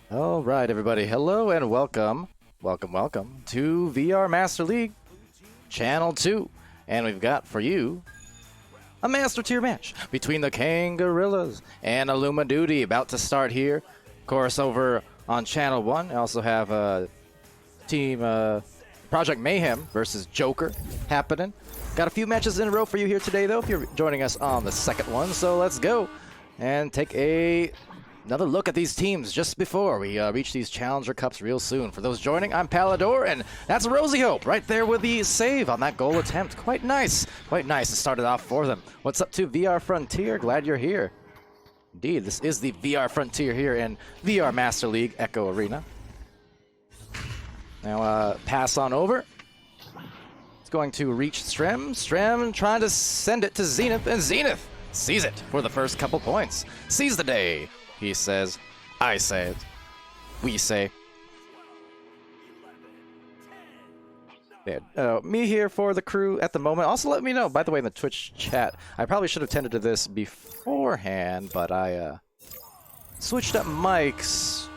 All right, everybody. Hello and welcome to VR Master League Channel 2. And we've got for you a Master Tier match between the Kangarillas and Illuma Duty about to start here. Of course, over on Channel 1, I also have Team Project Mayhem versus Joker happening. Got a few matches in a row for you here today, though, if you're joining us on the second one. So let's go and take another look at these teams just before we reach these Challenger Cups real soon. For those joining, I'm Palidore, and that's Rosie Hope right there with the save on that goal attempt. Quite nice to start it off for them. What's up to VR Frontier? Glad you're here. Indeed, this is the VR Frontier here in VR Master League Echo Arena. Now pass on over. It's going to reach Strem. Strem trying to send it to Zenith, and Zenith sees it for the first couple points. Sees the day. He says, I say it, we say. Me here for the crew at the moment. Also let me know, by the way, in the Twitch chat, I probably should have tended to this beforehand, but I switched up mics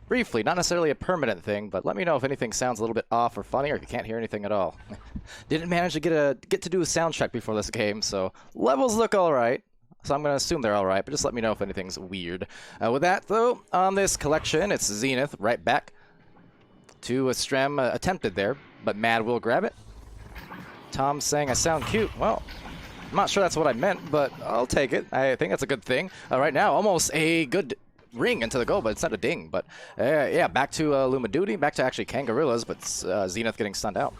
briefly. Not necessarily a permanent thing, but let me know if anything sounds a little bit off or funny, or if you can't hear anything at all. Didn't manage to get to do a sound check before this game, so levels look all right. So I'm going to assume they're all right, but just let me know if anything's weird. With that, though, on this collection, it's Zenith right back to a Strem attempted there, but Mad will grab it. Tom saying I sound cute. Well, I'm not sure that's what I meant, but I'll take it. I think that's a good thing. Right now, almost a good ring into the goal, but it's not a ding. But yeah, back to Illuma Duty, back to actually Kangarillas, but Zenith getting stunned out.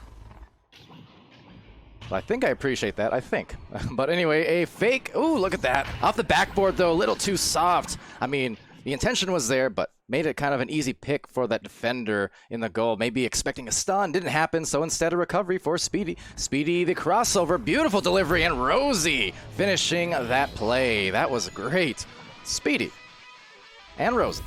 I think I appreciate that, I think. But anyway, a fake. Ooh, look at that. Off the backboard, though, a little too soft. I mean, the intention was there, but made it kind of an easy pick for that defender in the goal. Maybe expecting a stun. Didn't happen, so instead a recovery for Speedy. Speedy, the crossover. Beautiful delivery, and Rosie finishing that play. That was great. Speedy and Rosie.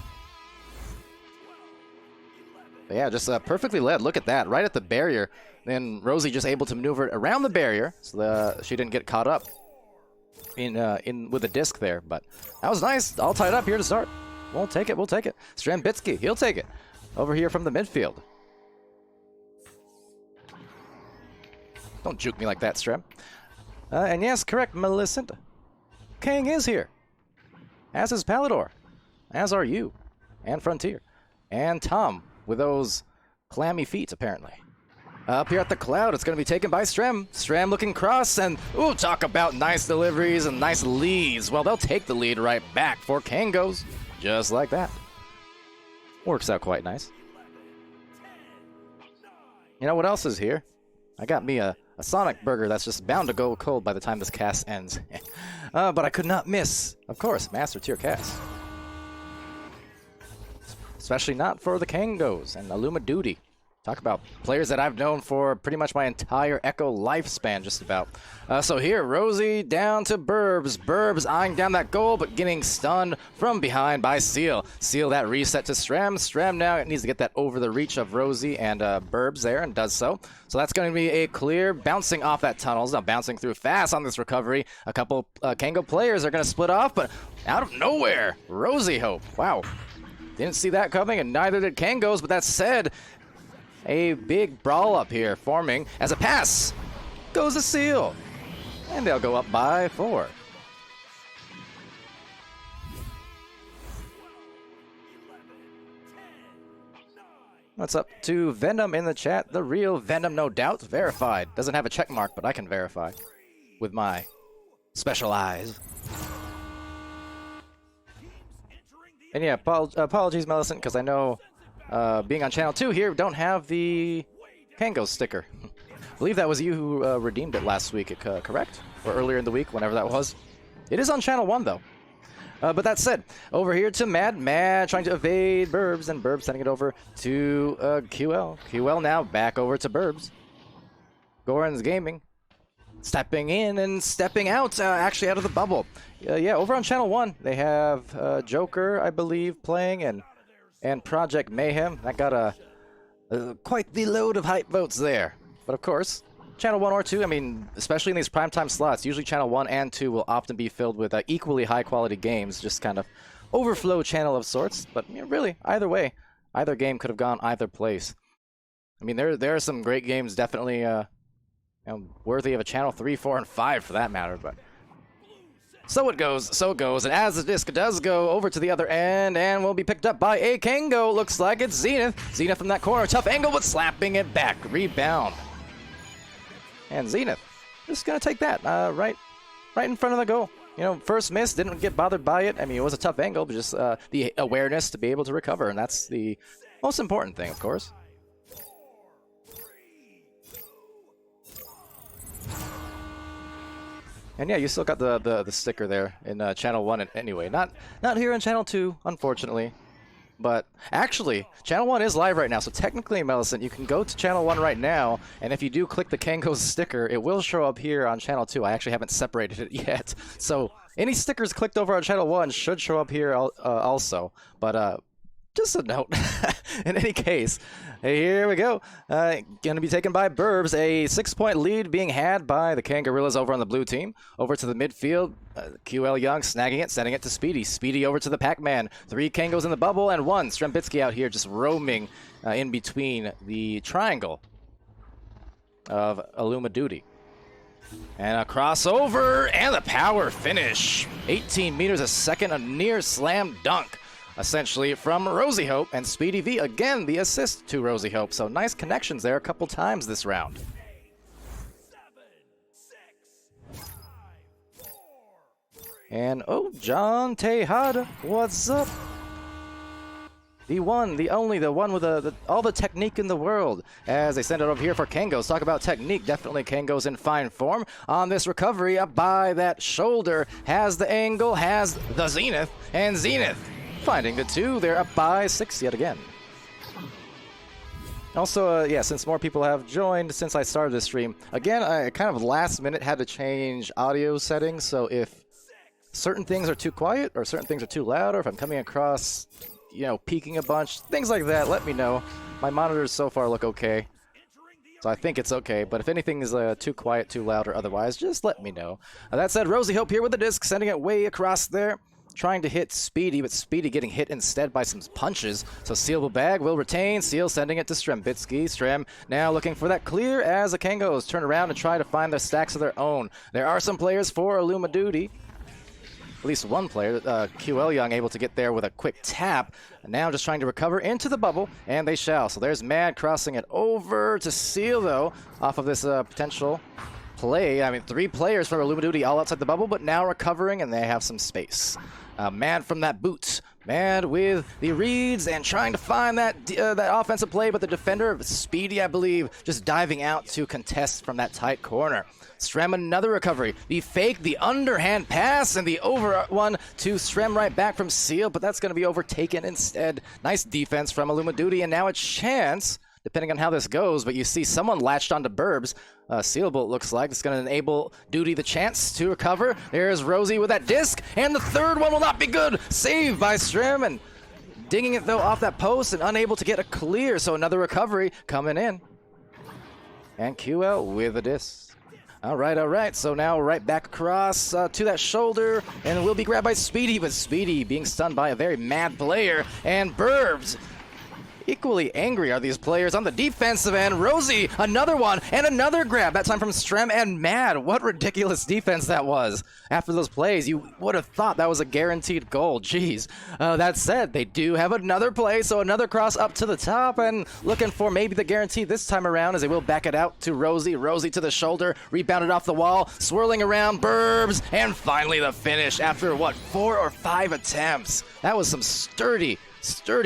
But yeah, just perfectly led. Look at that. Right at the barrier. Then Rosie just able to maneuver it around the barrier, so she didn't get caught up in with the disc there. But that was nice. All tied up here to start. We'll take it. We'll take it. Strambitsky, he'll take it. Over here from the midfield. Don't juke me like that, Strem. And yes, correct, Millicent. Kang is here. As is Palidore. As are you. And Frontier. And Tom with those clammy feet, apparently. Up here at the cloud, it's going to be taken by Strem. Strem looking cross, and ooh, talk about nice deliveries and nice leads. Well, they'll take the lead right back for Kangos, just like that. Works out quite nice. You know what else is here? I got me a Sonic burger that's just bound to go cold by the time this cast ends. But I could not miss, of course, Master Tier cast. Especially not for the Kangos and Illuma Duty. Talk about players that I've known for pretty much my entire Echo lifespan, just about. So here, Rosie down to Burbs. Burbs eyeing down that goal, but getting stunned from behind by Seal. Seal that reset to Strem. Strem now needs to get that over the reach of Rosie and Burbs there, and does so. So that's going to be a clear bouncing off that tunnel. Now bouncing through fast on this recovery. A couple Kango players are going to split off, but out of nowhere, Rosie Hope. Wow. Didn't see that coming, and neither did Kangos, but that said, a big brawl up here forming as a pass goes to Seal. And they'll go up by 4. What's up to Venom in the chat? The real Venom, no doubt. Verified. Doesn't have a check mark, but I can verify with my special eyes. And yeah, apologies, Millicent, because I know being on Channel 2 here, don't have the Kango sticker. I believe that was you who redeemed it last week, correct? Or earlier in the week, whenever that was. It is on Channel 1, though. But that said, over here to Mad. Mad trying to evade Burbs, and Burbs sending it over to QL. QL now back over to Burbs. Goran's Gaming. Stepping in and stepping out, actually out of the bubble. Yeah, over on Channel 1, they have Joker, I believe, playing, and Project Mayhem. That got quite the load of hype votes there. But of course, Channel 1 or 2, I mean, especially in these primetime slots, usually Channel 1 and 2 will often be filled with equally high-quality games, just kind of overflow channel of sorts. But really, either way, either game could have gone either place. I mean, there are some great games, definitely worthy of a channel 3, 4, and 5 for that matter. But so it goes, so it goes. And as the disc does go over to the other end and will be picked up by a Kango, looks like it's Zenith. Zenith from that corner, tough angle, but slapping it back. Rebound. And Zenith just gonna take that right in front of the goal. You know, first miss, didn't get bothered by it. I mean, it was a tough angle, but just the awareness to be able to recover, and that's the most important thing, of course. And yeah, you still got the sticker there in Channel 1 anyway. Not here in Channel 2, unfortunately. But actually, Channel 1 is live right now, so technically, Millicent, you can go to Channel 1 right now, and if you do click the Kango's sticker, it will show up here on Channel 2. I actually haven't separated it yet. So any stickers clicked over on Channel 1 should show up here also. But just a note. In any case, here we go. Gonna be taken by Burbs. A 6-point lead being had by the Kangorillas over on the blue team. Over to the midfield. QL Young snagging it, sending it to Speedy. Speedy over to the Pac-Man. 3 Kangos in the bubble and 1 Strembitsky out here just roaming in between the triangle of Illuma Duty. And a crossover and the power finish. 18 meters a second, a near slam dunk. Essentially from Rosie Hope, and Speedy V, again, the assist to Rosie Hope. So nice connections there a couple times this round. 7, 6, 5, 4, 3. And oh, John Tejada, what's up? The one, the only, the one with all the technique in the world. As they send it over here for Kangos. Talk about technique. Definitely Kangos in fine form. On this recovery, up by that shoulder. Has the angle, has the Zenith, and Zenith finding the 2. They're up by 6 yet again. Also, yeah, since more people have joined since I started this stream, again, I kind of last minute had to change audio settings, so if certain things are too quiet or certain things are too loud, or if I'm coming across, you know, peaking a bunch, things like that, let me know. My monitors so far look okay, so I think it's okay, but if anything is too quiet, too loud, or otherwise, just let me know. That said, Rosie Hope here with the disc, sending it way across there. Trying to hit Speedy, but Speedy getting hit instead by some punches. So Sealable Bag will retain. Seal sending it to Strembitsky. Strem now looking for that clear as the Kangos turn around and try to find their stacks of their own. There are some players for Illuma Duty. At least one player, QL Young, able to get there with a quick tap. And now just trying to recover into the bubble, and they shall. So there's Mad crossing it over to Seal, though, off of this potential play. I mean, 3 players for Illuma Duty all outside the bubble, but now recovering, and they have some space. Mad from that boot. Mad with the reads and trying to find that offensive play, but the defender, Speedy, I believe, just diving out to contest from that tight corner. Strem another recovery. The fake, the underhand pass, and the over one to Strem right back from Seal, but that's going to be overtaken instead. Nice defense from Illuma Duty, and now a chance, depending on how this goes, but you see someone latched onto Burbs. Sealable, it looks like. It's going to enable Duty the chance to recover. There's Rosie with that disc, and the third one will not be good. Saved by Strem, and dinging it, though, off that post and unable to get a clear, so another recovery coming in. And QL with a disc. All right, so now right back across to that shoulder, and will be grabbed by Speedy, but Speedy being stunned by a very mad player, and Burbs. Equally angry are these players on the defensive end. Rosie, another one, and another grab, that time from Strem and Mad. What ridiculous defense that was. After those plays, you would have thought that was a guaranteed goal. Jeez. That said, they do have another play, so another cross up to the top, and looking for maybe the guarantee this time around as they will back it out to Rosie. Rosie to the shoulder, rebounded off the wall, swirling around Burbs, and finally the finish after, what, 4 or 5 attempts. That was some sturdy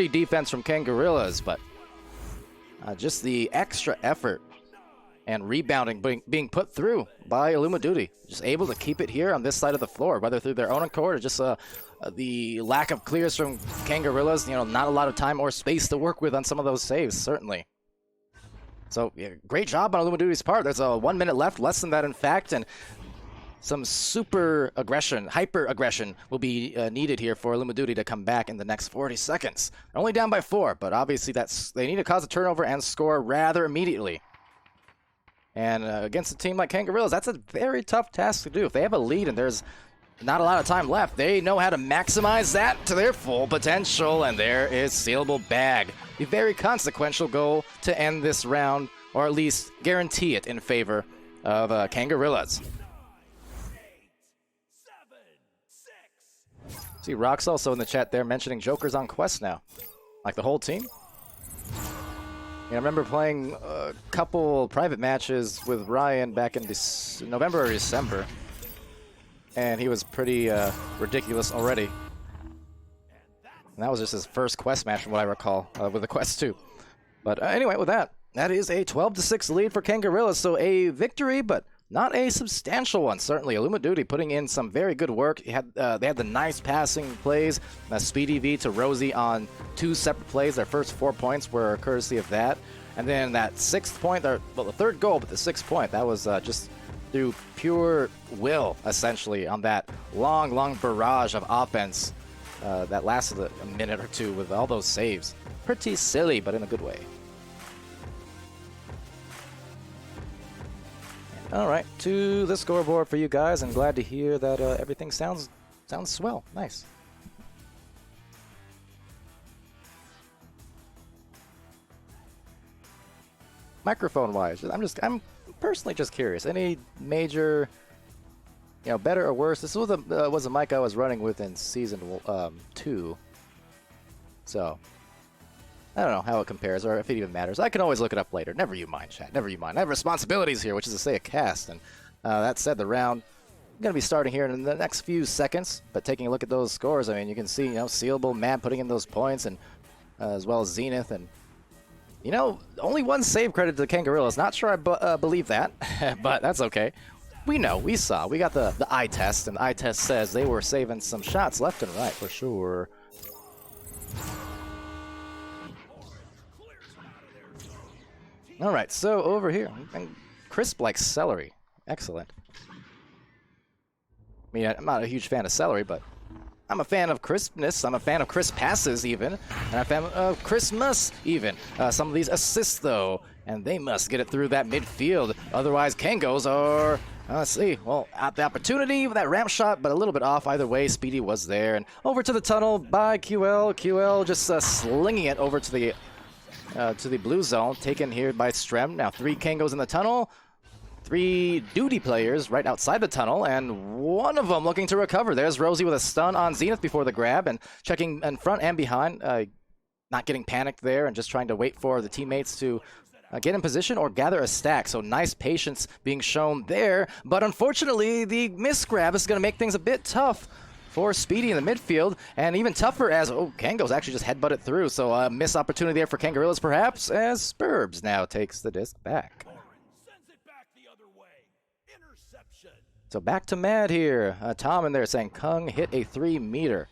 defense from Kangorillas, but just the extra effort and rebounding being put through by Illuma Duty. Just able to keep it here on this side of the floor, whether through their own accord or just the lack of clears from Kangorillas. You know, not a lot of time or space to work with on some of those saves, certainly. So, yeah, great job on Illuma Duty's part. There's 1 minute left, less than that, in fact, and some super aggression, hyper aggression will be needed here for Illuma Duty to come back in the next 40 seconds. They're only down by 4, but obviously they need to cause a turnover and score rather immediately. And against a team like Kangorillas, that's a very tough task to do. If they have a lead and there's not a lot of time left. They know how to maximize that to their full potential, and there is Sealable Bag. A very consequential goal to end this round, or at least guarantee it in favor of Kangarillas. See, Rock's also in the chat there mentioning Jokers on Quest now. Like the whole team. I remember playing a couple private matches with Ryan back in November or December. And he was pretty ridiculous already. And that was just his first Quest match from what I recall, with the Quest 2. But anyway, with that, that is a 12-6 lead for Kangarillas. So a victory, but not a substantial one, certainly. Illumiduty putting in some very good work. They had the nice passing plays. Speedy V to Rosie on 2 separate plays. Their first 4 points were courtesy of that. And then that 6th point, well, the 3rd goal, but the 6th point, that was just through pure will, essentially, on that long barrage of offense that lasted a minute or two with all those saves. Pretty silly, but in a good way. All right, to the scoreboard for you guys. I'm glad to hear that everything sounds swell. Nice. Microphone-wise, I'm personally just curious. Any major, better or worse? This was a mic I was running with in season 2. So I don't know how it compares or if it even matters. I can always look it up later. Never you mind, chat. Never you mind. I have responsibilities here, which is to say a cast. And that said, the round going to be starting here in the next few seconds. But taking a look at those scores, I mean, you can see, Sealable, Mad putting in those points, and as well as Zenith. And, only 1 save credit to the Kangarillas. Not sure I believe that, but that's okay. We know. We saw. We got the eye test, and the eye test says they were saving some shots left and right for sure. All right, so over here, and crisp like celery. Excellent. I mean, I'm not a huge fan of celery, but I'm a fan of crispness. I'm a fan of crisp passes, even. And I'm a fan of Christmas, even. Some of these assists, though, and they must get it through that midfield. Otherwise, Kangos are, let's see, well, at the opportunity with that ramp shot, but a little bit off. Either way, Speedy was there. And over to the tunnel by QL. QL just slinging it over to the blue zone, taken here by Strem. Now 3 Kangos in the tunnel, 3 duty players right outside the tunnel, and one of them looking to recover. There's Rosie with a stun on Zenith before the grab, and checking in front and behind, not getting panicked there, and just trying to wait for the teammates to get in position or gather a stack. So nice patience being shown there, but unfortunately the misgrab is going to make things a bit tough for Speedy in the midfield, and even tougher as, Kango's actually just headbutted through, so a missed opportunity there for Kangarillas perhaps, as Spurbs now takes the disc back. So back to Mad here. Tom in there saying Kung hit a 3-meter.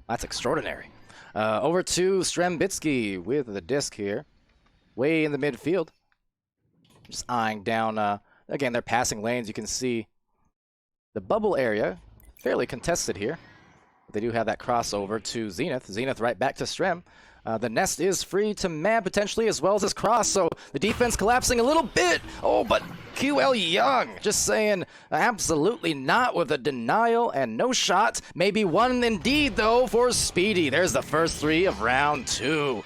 That's extraordinary. Over to Strembitsky with the disc here, way in the midfield. Just eyeing down, again, their passing lanes. You can see the bubble area fairly contested here. They do have that crossover to Zenith. Zenith right back to Strem. The nest is free to Mad potentially, as well as this cross, so the defense collapsing a little bit. Oh, but QL Young just saying absolutely not with a denial and no shot. Maybe one indeed, though, for Speedy. There's the first 3 of round 2.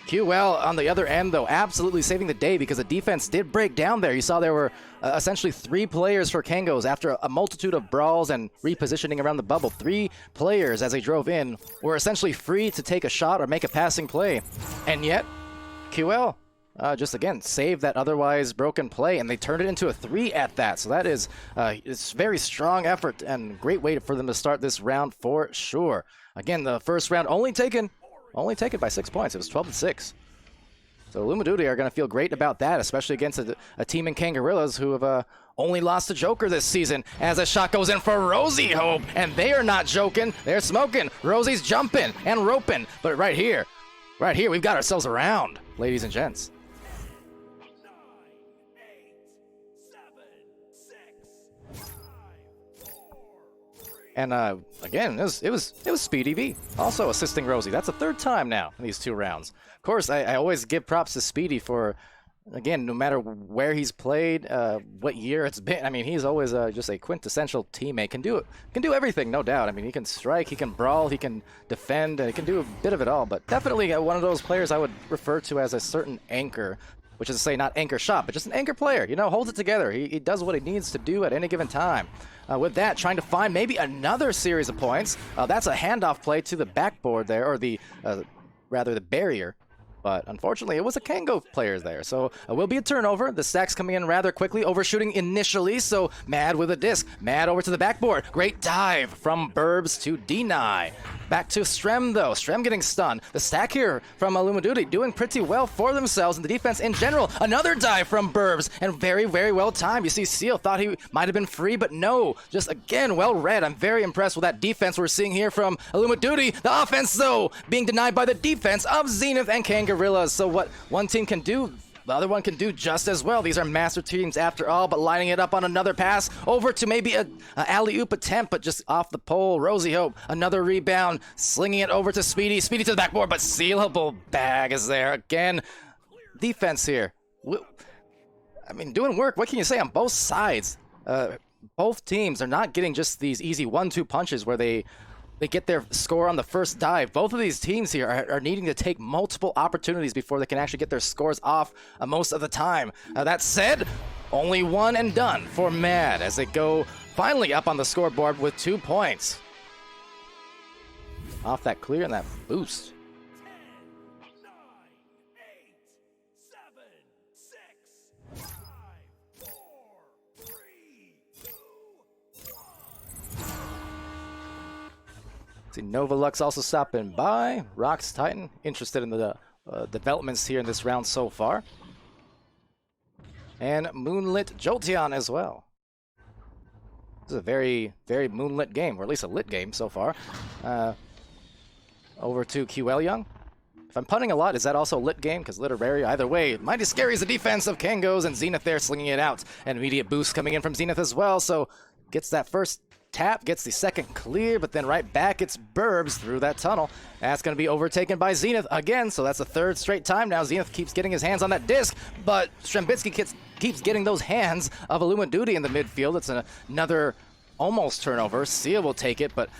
QL on the other end, though, absolutely saving the day because the defense did break down there. You saw there were essentially 3 players for Kangos after a multitude of brawls and repositioning around the bubble. 3 players, as they drove in, were essentially free to take a shot or make a passing play. And yet, QL just, again, saved that otherwise broken play, and they turned it into a 3 at that. So that is it's very strong effort and great way for them to start this round for sure. Again, the first round only taken by 6 points. It was 12-6. So Illumiduty are going to feel great about that, especially against a team in Kangarillas who have only lost to Joker this season, as a shot goes in for Rosie Hope, and they are not joking. They're smoking. Rosie's jumping and roping. But right here, we've got ourselves a round, ladies and gents. And again, it was Speedy V also assisting Rosie. That's the 3rd time now in these 2 rounds. Of course, I always give props to Speedy for again, no matter where he's played, what year it's been, I mean, he's always just a quintessential teammate. Can do everything, no doubt. I mean, he can strike, he can brawl, he can defend, he can do a bit of it all. But definitely one of those players I would refer to as a certain anchor, which is to say not anchor shot, but just an anchor player. You know, holds it together. He does what he needs to do at any given time. With that, trying to find maybe another series of points. That's a handoff play to the backboard there, or rather the barrier. But unfortunately, it was a Kango player there, so it will be a turnover. The stacks coming in rather quickly, overshooting initially, so Mad with a disc. Mad over to the backboard. Great dive from Burbs to Deny. Back to Strem, though. Strem getting stunned. The stack here from Illumiduty doing pretty well for themselves and the defense in general. Another dive from Burbs, and very, very well timed. You see, Seal thought he might have been free, but no. Just, again, well read. I'm very impressed with that defense we're seeing here from Illumiduty. The offense, though, being denied by the defense of Zenith and Kangorillas. So what one team can do, the other one can do just as well. These are master teams after all, but lining it up on another pass over to maybe a alley-oop attempt, but just off the pole. Rosie Hope, another rebound, slinging it over to Speedy. Speedy to the backboard, but Sealable bag is there. Again, defense here. I mean, doing work. What can you say on both sides? Both teams are not getting just these easy 1-2 punches where they get their score on the first dive. Both of these teams here are needing to take multiple opportunities before they can actually get their scores off most of the time. That said, only one and done for Mad as they go finally up on the scoreboard with 2 points. Off that clear and that boost. 10, 9, 8, 7, 6, 5, 4, 3, 2, 1. See Nova Lux also stopping by. Rox Titan interested in the developments here in this round so far. And Moonlit Jolteon as well. This is a very, very moonlit game, or at least a lit game so far. Over to QL Young. If I'm punting a lot, is that also a lit game? Because Literaria, either way, mighty scary is the defense of Kangos, and Zenith there slinging it out. An immediate boost coming in from Zenith as well, so gets that first tap, gets the second clear, but then right back it's Burbs through that tunnel. That's going to be overtaken by Zenith again, so that's the third straight time now. Zenith keeps getting his hands on that disc, but Strembitsky keeps getting those hands of Illumiduty in the midfield. It's another almost turnover. Seal will take it, but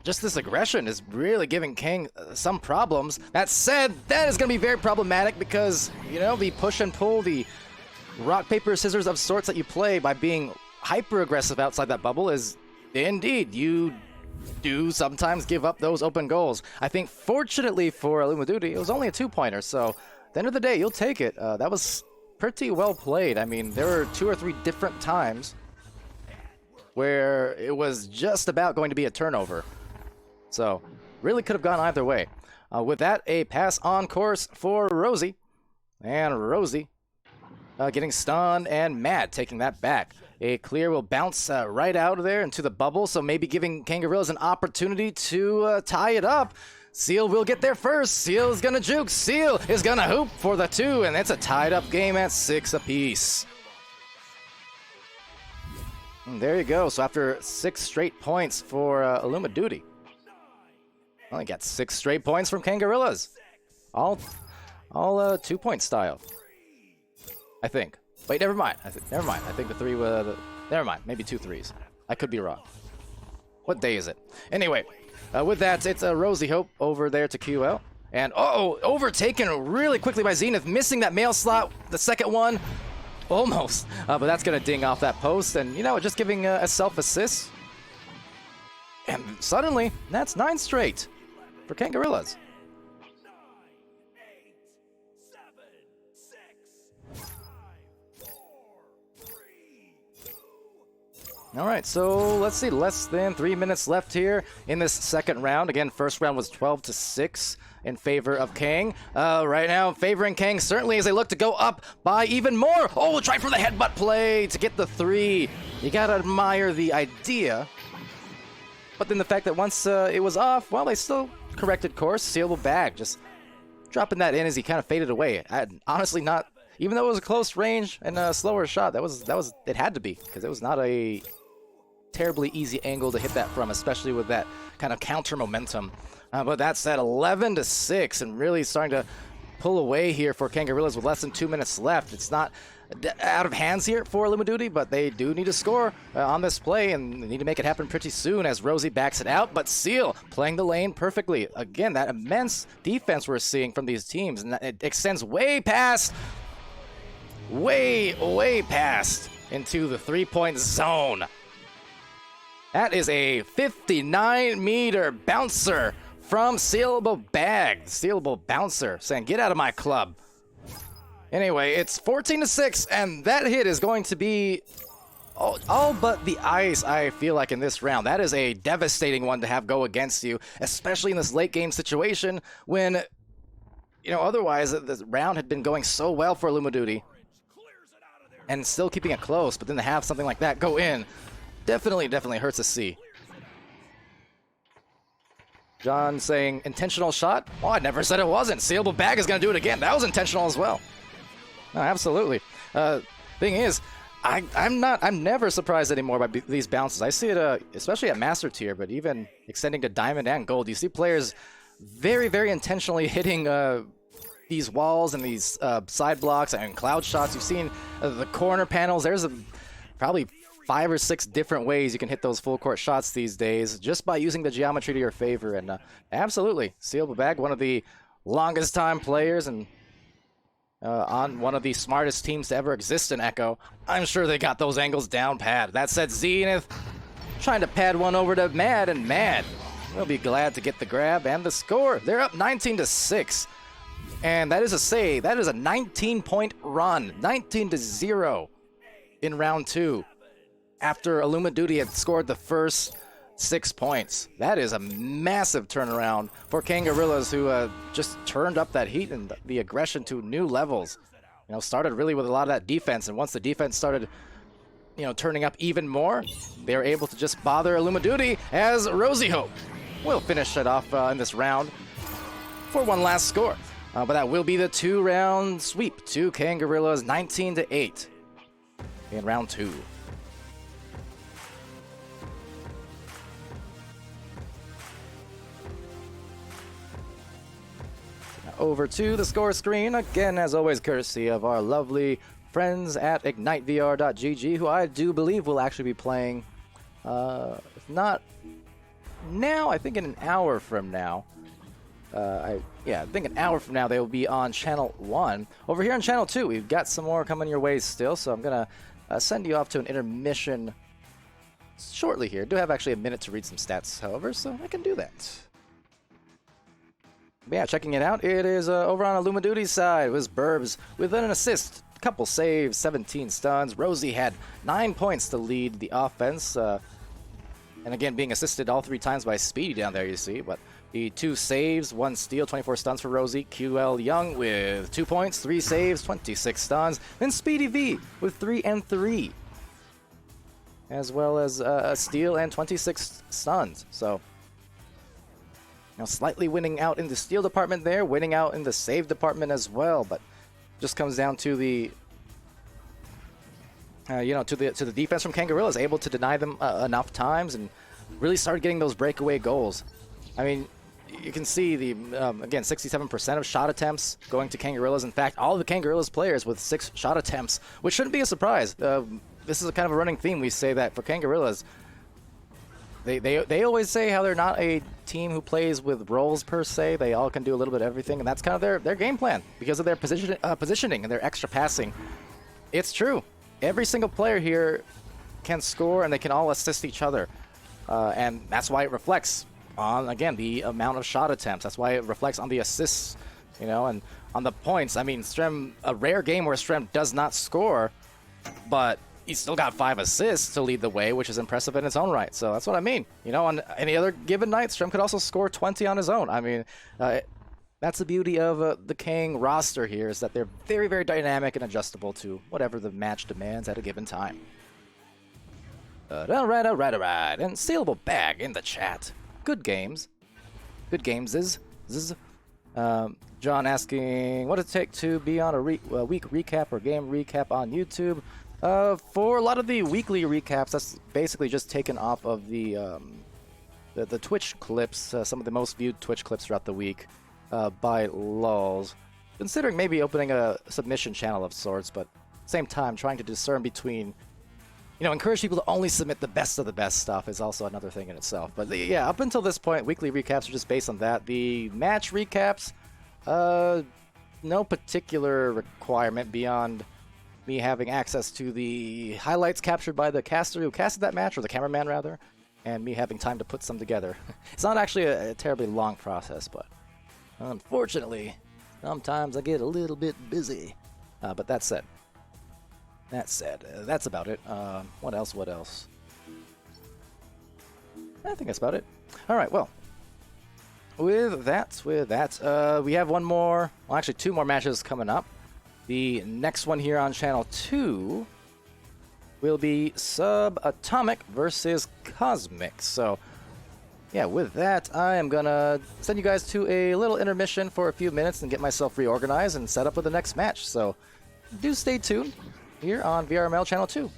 just this aggression is really giving Kang some problems. That said, that is going to be very problematic because, you know, the push and pull, the rock, paper, scissors of sorts that you play by being hyper-aggressive outside that bubble is, indeed, you do sometimes give up those open goals. I think, fortunately for Illumiduty, it was only a 2-pointer, so at the end of the day, you'll take it. That was pretty well played. I mean, there were 2 or 3 different times where it was just about going to be a turnover. So, really could have gone either way. With that, a pass on course for Rosie. And Rosie getting stunned, and Mad taking that back. A clear will bounce right out of there into the bubble, so maybe giving Kangorillas an opportunity to tie it up. Seal will get there first. Seal is going to juke. Seal is going to hoop for the 2, and it's a tied-up game at 6 apiece. And there you go. So after 6 straight points for Illumiduty, only got 6 straight points from Kangorillas. All 2-point style, I think. Wait, never mind. Never mind. I think the 3 were... never mind. Maybe 2 threes. I could be wrong. What day is it? Anyway, with that, it's Rosie Hope over there to QL. And, overtaken really quickly by Zenith, missing that mail slot. The second one, almost. But that's going to ding off that post. And, you know, just giving a self-assist. And suddenly, that's 9 straight for Kangorillas. All right, so let's see, less than 3 minutes left here in this second round. Again, first round was 12-6 in favor of Kang. Right now, favoring Kang certainly as they look to go up by even more. Oh, try for the headbutt play to get the 3. You gotta admire the idea. But then the fact that once it was off, well, they still corrected course. Sealable bag, just dropping that in as he kind of faded away. Honestly, not, even though it was a close range and a slower shot, it had to be, because it was not a terribly easy angle to hit that from, especially with that kind of counter momentum. But that said, 11-6, and really starting to pull away here for Kangarillas with less than 2 minutes left. It's not out of hands here for Lumaduty, but they do need to score on this play, and they need to make it happen pretty soon as Rosie backs it out. But Seal playing the lane perfectly. Again, that immense defense we're seeing from these teams, and it extends way past into the three-point zone. That is a 59-meter bouncer from Sealable Bag. Sealable Bouncer saying, get out of my club. Anyway, it's 14-6, and that hit is going to be all but the ice, I feel like, in this round. That is a devastating one to have go against you, especially in this late-game situation when, you know, otherwise the round had been going so well for Lumaduty and still keeping it close, but then to have something like that go in definitely hurts to see. John saying, intentional shot? Oh, I never said it wasn't. Sealable Bag is going to do it again. That was intentional as well. No, absolutely. Thing is, I'm never surprised anymore by these bounces. I see it, especially at Master Tier, but even extending to Diamond and Gold. You see players very intentionally hitting these walls and these side blocks and cloud shots. You've seen the corner panels. There's probably 5 or 6 different ways you can hit those full court shots these days just by using the geometry to your favor. And absolutely, Sealable Bag, one of the longest time players and on one of the smartest teams to ever exist in Echo. I'm sure they got those angles down pat. That said, Zenith trying to pad one over to Mad, and Mad will be glad to get the grab and the score. They're up 19-6. And that is a 19-point run, 19-0 in round 2. After Lumaduty had scored the first 6 points. That is a massive turnaround for Kangarillas, who just turned up that heat and the aggression to new levels. You know, started really with a lot of that defense, and once the defense started, you know, turning up even more, they were able to just bother Lumaduty as Rosie Hope will finish it off in this round for one last score. But that will be the 2-round sweep to Kangarillas, 19-8 in round 2. Over to the score screen, again, as always, courtesy of our lovely friends at IgniteVR.gg, who I do believe will actually be playing, if not now, I think in an hour from now. I think an hour from now they will be on Channel 1. Over here on Channel 2, we've got some more coming your way still, so I'm going to send you off to an intermission shortly here. I do have actually a minute to read some stats, however, so I can do that. But yeah, checking it out, it is over on the Lumaduty side. It was Burbs with an assist, a couple saves, 17 stuns. Rosie had 9 points to lead the offense. And again, being assisted all 3 times by Speedy down there, you see. But the 2 saves, 1 steal, 24 stuns for Rosie. QL Young with 2 points, 3 saves, 26 stuns. Then Speedy V with 3 and 3. As well as a steal and 26 stuns. So, you know, slightly winning out in the steal department there, winning out in the save department as well, but just comes down to the, to the defense from Kangarillas, able to deny them enough times and really started getting those breakaway goals. I mean, you can see the again 67% of shot attempts going to Kangarillas. In fact, all of the Kangarillas players with 6 shot attempts, which shouldn't be a surprise. This is a kind of a running theme. We say that for Kangarillas. They always say how they're not a team who plays with roles per se. They all can do a little bit of everything, and that's kind of their game plan because of their positioning and their extra passing. It's true. Every single player here can score, and they can all assist each other, and that's why it reflects on, again, the amount of shot attempts. That's why it reflects on the assists, you know, and on the points. I mean, Strem, a rare game where Strem does not score, but he's still got 5 assists to lead the way, which is impressive in its own right. So that's what I mean. You know, on any other given night, Strem could also score 20 on his own. I mean, that's the beauty of the Kang roster here, is that they're very dynamic and adjustable to whatever the match demands at a given time. All right. And Sealable Bag in the chat. Good games. Good games is. John asking, what does it take to be on a week recap or game recap on YouTube? For a lot of the weekly recaps, that's basically just taken off of the Twitch clips, some of the most viewed Twitch clips throughout the week by lulz. considering maybe opening a submission channel of sorts, but at the same time trying to discern between, encourage people to only submit the best of the best stuff is also another thing in itself. But yeah, up until this point, weekly recaps are just based on that. The match recaps, no particular requirement beyond me having access to the highlights captured by the caster who casted that match, or the cameraman rather, and me having time to put some together. It's not actually a terribly long process, but unfortunately, sometimes I get a little bit busy. But that said, that's about it. What else? I think that's about it. All right, well, with that, we have one more, well, actually 2 more matches coming up. The next one here on Channel 2 will be Subatomic versus Cosmic. So, yeah, with that, I am gonna send you guys to a little intermission for a few minutes and get myself reorganized and set up for the next match. So, do stay tuned here on VRML Channel 2.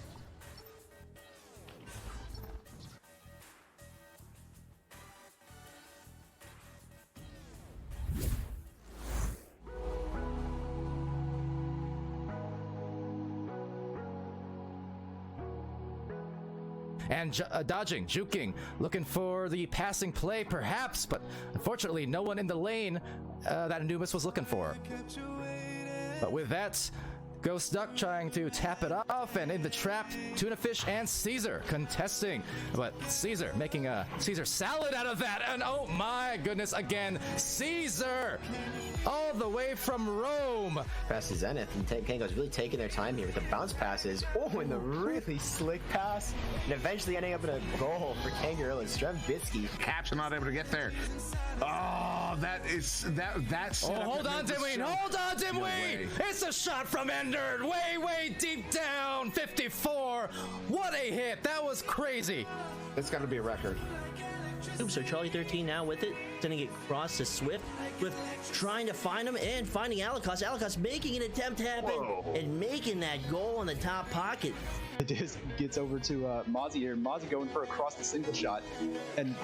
And dodging, juking, looking for the passing play perhaps, but unfortunately no one in the lane that Anubis was looking for. But with that, Ghost Duck trying to tap it off, and in the trap, Tuna Fish and Caesar contesting. But Caesar making a Caesar salad out of that, and oh my goodness, again, Caesar! All the way from Rome! Pass to Zenith, and Kango's really taking their time here with the bounce passes. Oh, and the really slick pass, and eventually ending up in a goal for Kangaroo and Strembitsky. Caps are not able to get there. Oh, that's Oh, hold on, Dimwee! Hold on, Dimwee! It's a shot from Ender, way deep down, 54. What a hit! That was crazy. It's got to be a record. So Charlie 13 now with it, sending it across to Swift, Swift trying to find him and finding Alikos. Alikos making an attempt happen and making that goal in the top pocket. The disc gets over to Mozzie here. Mozzie going for a cross to single shot, and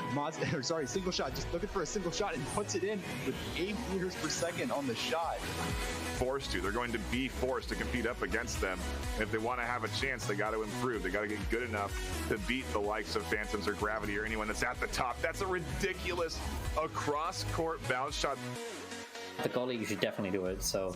single shot, just looking for a single shot and puts it in with 8 meters per second on the shot. They're going to be forced to compete up against them. If they want to have a chance, they got to improve. They got to get good enough to beat the likes of Phantoms or Gravity or anyone that's at the top. That's a ridiculous across-court bounce shot. The goalie, you should definitely do it. So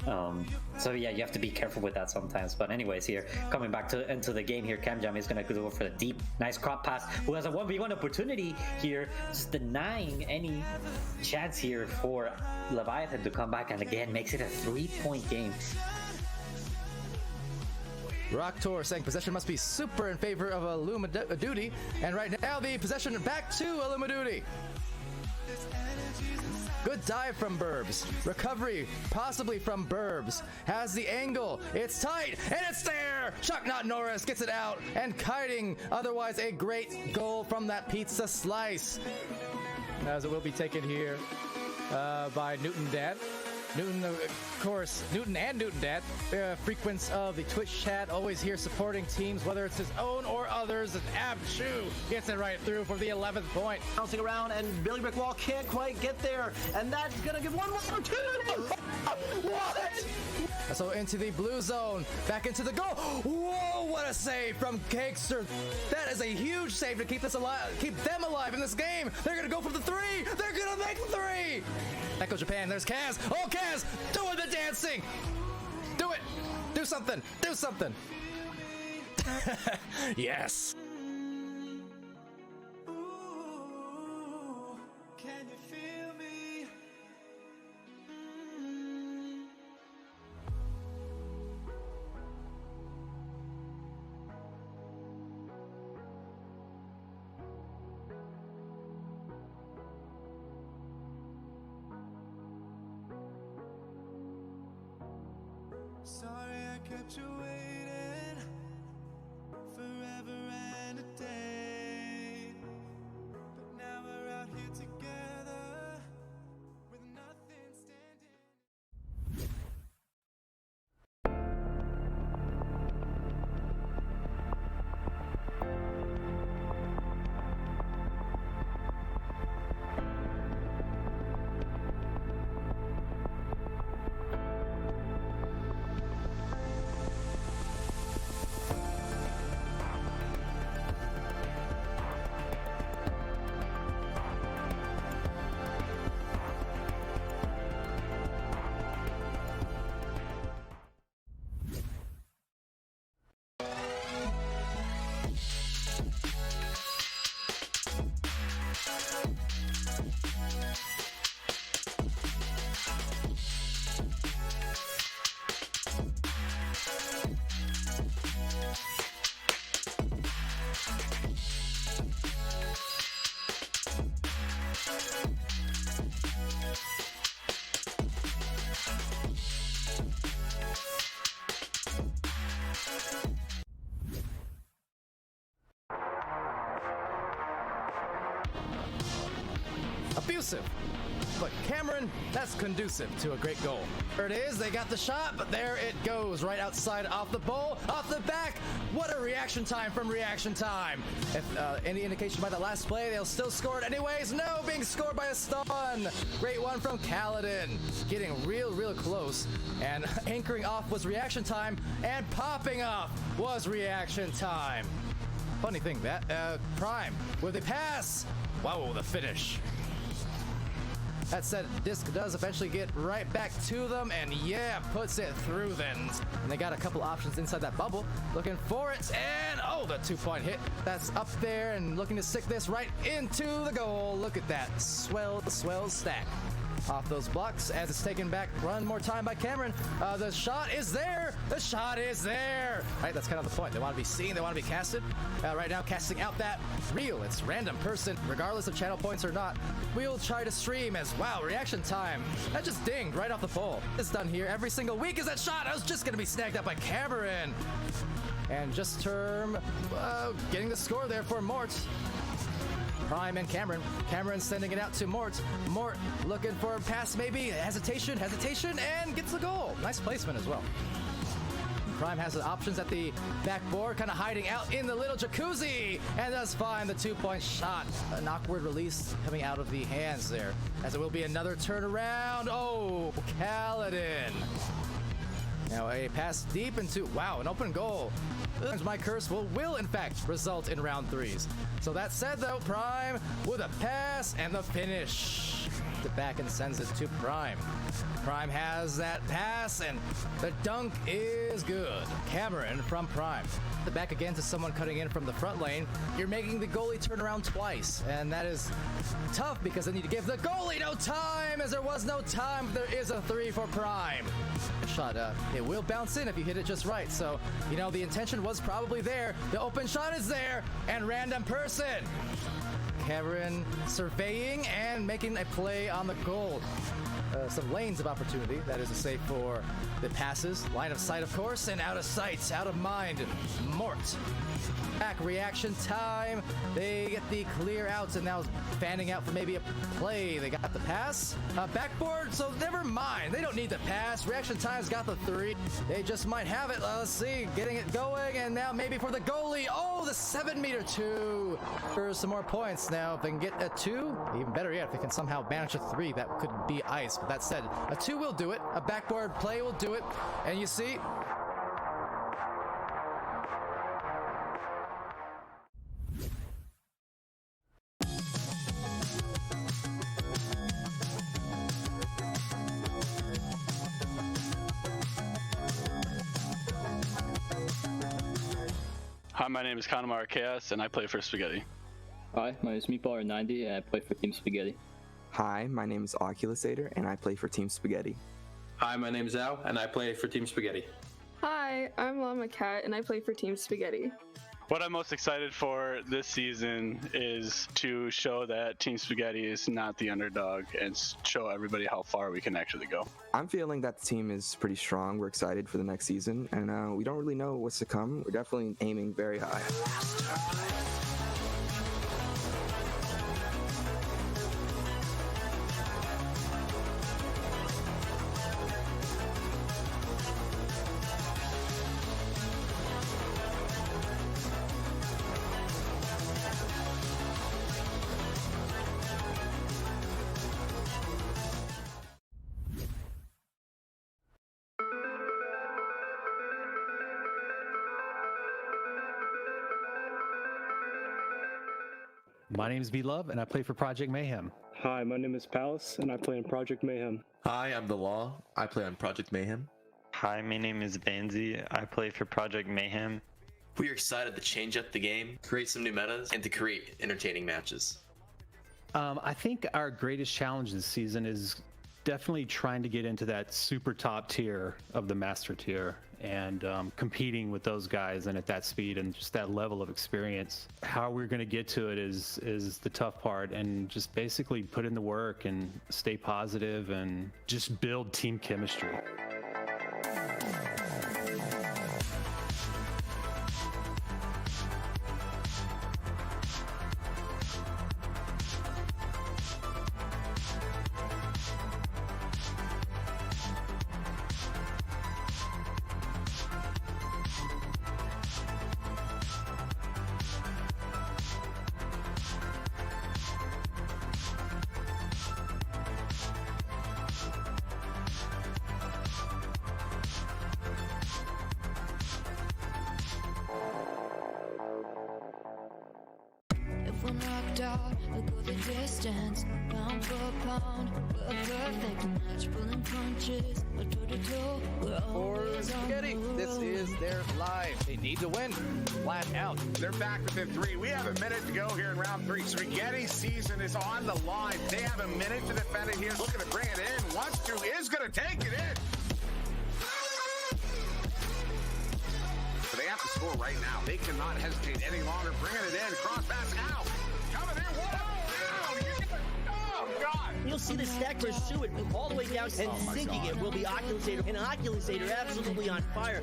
yeah, you have to be careful with that sometimes. But anyways, here coming back into the game here, Camjam is gonna go for the deep, nice crop pass. Who has a 1v1 opportunity here, just denying any chance here for Leviathan to come back, and again makes it a 3-point game. Rock Tour saying possession must be super in favor of Illumiduty, and right now the possession back to Illumiduty. Good dive from Burbs. Recovery, possibly from Burbs. Has the angle. It's tight, and it's there! Chucknut Norris gets it out, and kiting. Otherwise, a great goal from that pizza slice. As it will be taken here by Newton Dad. Newton, of course, Newton and Newton Dad, frequents of the Twitch chat, always here supporting teams, whether it's his own or others. And Abshu gets it right through for the 11th point. Bouncing around, and Billy Brickwall can't quite get there, and that's gonna give one more opportunity. What? So into the blue zone, back into the goal. Whoa, what a save from Cakester. That is a huge save to keep this alive, keep them alive in this game. They're gonna go for the 3. They're gonna make the 3. Echo Japan, there's Kaz. Oh, Kaz, doing the dancing. Do it. Do something. Do something. Yes. Can you feel me? Sorry I kept you waiting forever and a day, but now we're out here together with nothing standing. abusive. But Cameron, that's conducive to a great goal. There it is, they got the shot, but there it goes, right outside, off the bowl, off the back. What a reaction time from reaction time. If any indication by the last play, they'll still score it anyways. No, being scored by a stun. Great one from Kaladin. Getting real close. And anchoring off was reaction time, and popping off was reaction time. Funny thing, that Prime with a pass. Wow, the finish. That said, Disc does eventually get right back to them, and yeah, puts it through then. And they got a couple options inside that bubble, looking for it, and oh, the 2-point hit. That's up there and looking to stick this right into the goal. Look at that, swell stack. Off those blocks as it's taken back one more time by Cameron. The shot is there. The shot is there. Right, that's kind of the point. They want to be seen. They want to be casted. Right now, casting out that reel. It's random person, regardless of channel points or not. We'll try to stream as wow. Reaction time. That just dinged right off the pole. It's done here every single week. Is that shot? I was just gonna be snagged up by Cameron. And just getting the score there for Mort. Prime and Cameron. Cameron sending it out to Mort. Mort looking for a pass maybe. Hesitation, and gets the goal. Nice placement as well. Prime has the options at the backboard, kind of hiding out in the little jacuzzi, and does find the 2-point shot. An awkward release coming out of the hands there, as it will be another turnaround. Oh, Kaladin. Now a pass deep into, wow, an open goal. My curse will in fact result in round 3s. So that said though, Prime with a pass and the finish. It back and sends it to Prime. Prime has that pass and the dunk is good. Cameron from Prime. The back again to someone cutting in from the front lane. You're making the goalie turn around twice, and that is tough because they need to give the goalie no time, as there was no time. There is a 3 for Prime. Shot, it will bounce in if you hit it just right. So, you know, the intention was probably there. The open shot is there, and random person. Cameron surveying and making a play on the goal. Some lanes of opportunity, that is to say, for the passes. Line of sight, of course, and out of sight, out of mind. Mort. Back reaction time. They get the clear outs, and now fanning out for maybe a play. They got the pass. Backboard, so never mind. They don't need the pass. Reaction time's got the 3. They just might have it. Let's see. Getting it going, and now maybe for the goalie. Oh, the 7-meter 2. For some more points now. If they can get a 2, even better yet, if they can somehow manage a 3, that could be ice. But that said, a 2 will do it. A backboard play will do it. And you see, Hi, my name is Connemar Chaos, and I play for Spaghetti. Hi, my name is Meatballer90, and I play for Team Spaghetti. Hi, my name is Oculusator, and I play for Team Spaghetti. Hi, my name is Al, and I play for Team Spaghetti. Hi, I'm Llama Cat, and I play for Team Spaghetti. What I'm most excited for this season is to show that Team Spaghetti is not the underdog and show everybody how far we can actually go. I'm feeling that the team is pretty strong. We're excited for the next season, and we don't really know what's to come. We're definitely aiming very high. My name is V-Love, and I play for Project Mayhem. Hi, my name is Palace, and I play in Project Mayhem. Hi, I'm The Law. I play on Project Mayhem. Hi, my name is Banzi. I play for Project Mayhem. We are excited to change up the game, create some new metas, and to create entertaining matches. I think our greatest challenge this season is definitely trying to get into that super top tier of the master tier and competing with those guys and at that speed and just that level of experience. How we're going to get to it is the tough part, and just basically put in the work and stay positive and just build team chemistry. For Spaghetti, this is their life. They need to win. Flat out. They're back within 3. We have a minute to go here in round 3. Spaghetti's season is on the line. They have a minute to defend it. He is looking to bring it in. Wants to, is going to take it in. So they have to score right now. They cannot hesitate any longer. Bringing it in. Cross pass out. Coming in. What? Oh, God. You'll see the stack pursue it all the way down and sinking it will be Oculusator. And Oculusator absolutely on fire.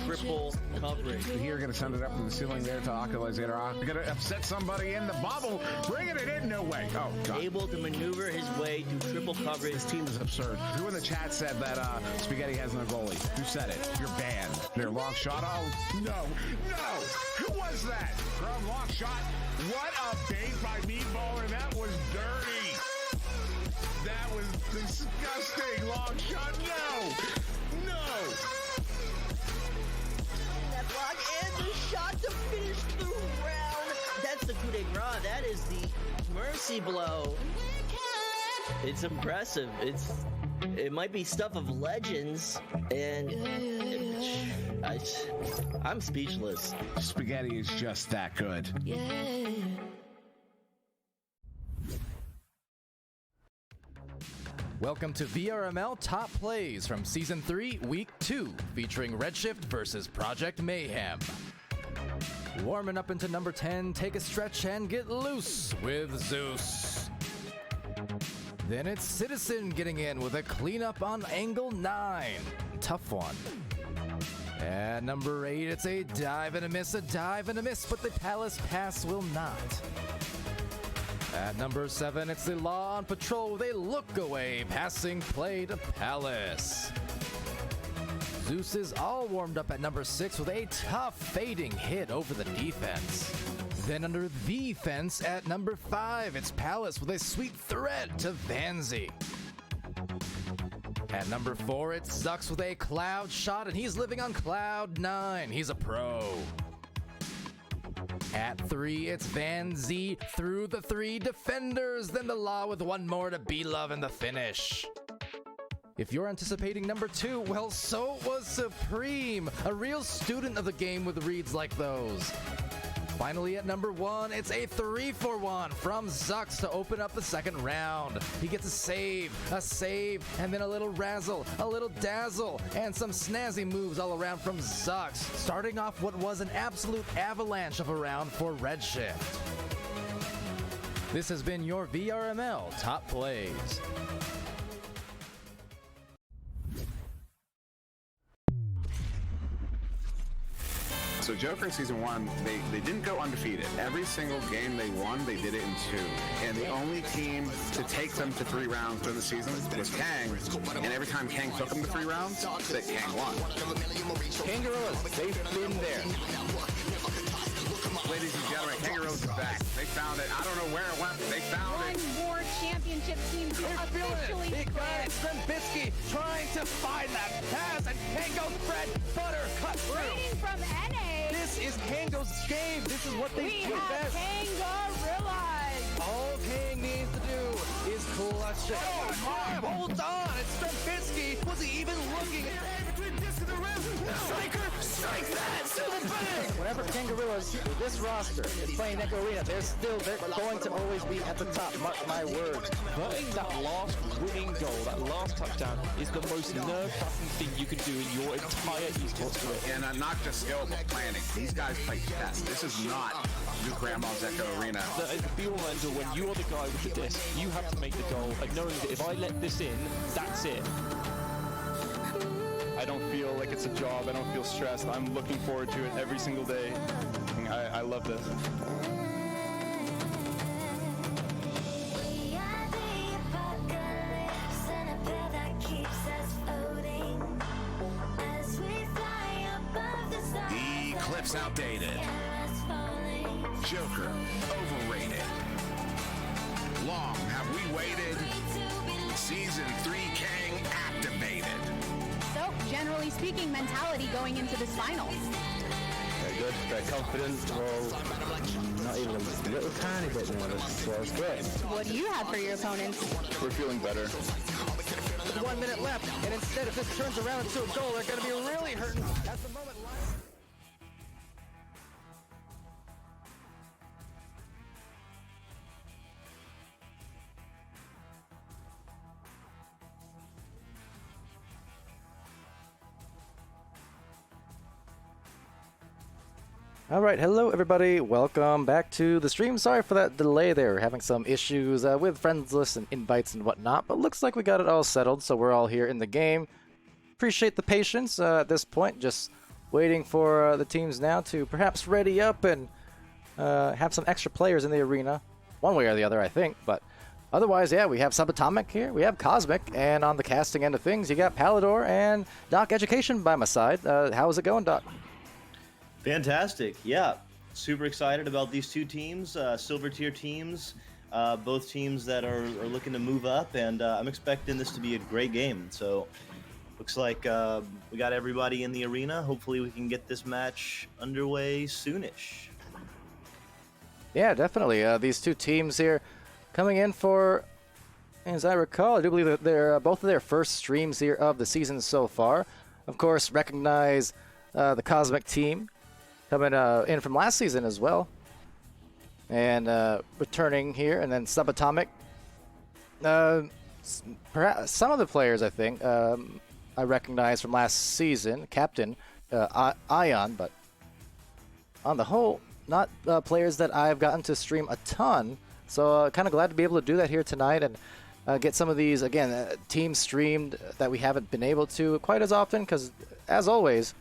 Triple coverage. Here, going to send it up to the ceiling there to Oculusator. Going to upset somebody in the bubble. Bringing it in. No way. Oh, God. Able to maneuver his way through triple coverage. This team is absurd. Who in the chat said that Spaghetti has no goalie? Who said it? You're banned. Their long shot. Oh, no. Who was that? From long shot. What a bait by Meatballer. That was dirty. That was disgusting. Long shot. No. That block and the shot to finish the round. That's the coup de grace. That is the mercy blow. It's impressive. It might be stuff of legends, and I'm speechless. Spaghetti is just that good. Welcome to VRML Top Plays from Season 3, Week 2, featuring Redshift versus Project Mayhem. Warming up into number 10, take a stretch and get loose with Zeus. Then it's Citizen getting in with a cleanup on angle 9. Tough one. At number 8, it's a dive and a miss, but the Palace pass will not. At number 7, it's the Law on Patrol with a look away passing play to Palace. Zeus is all warmed up at number 6 with a tough fading hit over the defense. Then under the fence at number 5, it's Palace with a sweet thread to Vanzi. At number 4, it's Sucks with a cloud shot, and he's living on cloud 9. He's a pro. At 3, it's Van Z through the 3 defenders, then the Law with one more to B-Love in the finish. If you're anticipating number 2, well, so was Supreme, a real student of the game with reads like those. Finally, at number 1, it's a 3-for-1 from Zux to open up the second round. He gets a save, and then a little razzle, a little dazzle, and some snazzy moves all around from Zux, starting off what was an absolute avalanche of a round for Redshift. This has been your VRML Top Plays. So Joker in Season 1, they didn't go undefeated. Every single game they won, they did it in 2. And the only team to take them to 3 rounds during the season was Kang. And every time Kang took them to 3 rounds, that Kang won. Kangaroos, they've been there. Ladies and gentlemen, Kangaroos is back. They found it. I don't know where it went, but they found it. One more championship team to officially Big guy Strembitsky trying to find that pass, and Kango's bread butter cut through. Rating from NA. This is Kango's game. This is what they do best. Kangarillas. All Kang needs to do is clutch it. Oh, hold on. It's Strembitsky. Was he even looking at Striker, strike that! Silver bang! Whenever Kangarillas with this roster is playing Echo Arena, they're going to always be at the top. Mark my words. But that last winning goal, that last touchdown, is the most nerve-wracking thing you can do in your entire esports career. And not just skill, but planning. These guys play chess. This is not New Grandma's Echo Arena. The be-all and end-all, when you are the guy with the disc, you have to make the goal, and knowing that if I let this in, that's it. I don't feel like it's a job. I don't feel stressed. I'm looking forward to it every single day. I love this. The clip's outdated. Joker, overrated. Long have we waited. Season 3 Kang activated. So, generally speaking, mentality going into this final. Very good, very confident. We're all not even a little tiny bit nervous, so it's great. What do you have for your opponents? We're feeling better. 1 minute left, and instead if this turns around into a goal, they're going to be really hurting at the moment. All right, hello everybody. Welcome back to the stream. Sorry for that delay there. We're having some issues with friends lists and invites and whatnot, but looks like we got it all settled, so we're all here in the game. Appreciate the patience at this point. Just waiting for the teams now to perhaps ready up and have some extra players in the arena, one way or the other, I think. But otherwise, yeah, we have Subatomic here, we have Cosmic, and on the casting end of things, you got Palidore and DocEducation by my side. How's it going, Doc? Fantastic. Yeah, super excited about these two teams, silver tier teams, both teams that are looking to move up, and I'm expecting this to be a great game. So looks like we got everybody in the arena. Hopefully we can get this match underway soonish. Yeah, definitely. These two teams here coming in for, as I recall, I do believe that they're both of their first streams here of the season so far. Of course, recognize the Cosmic team coming in from last season as well, and returning here, and then Subatomic. Perhaps some of the players I think I recognize from last season, Captain Ion, but on the whole, not players that I've gotten to stream a ton. So kind of glad to be able to do that here tonight and get some of these again teams streamed that we haven't been able to quite as often, because as always,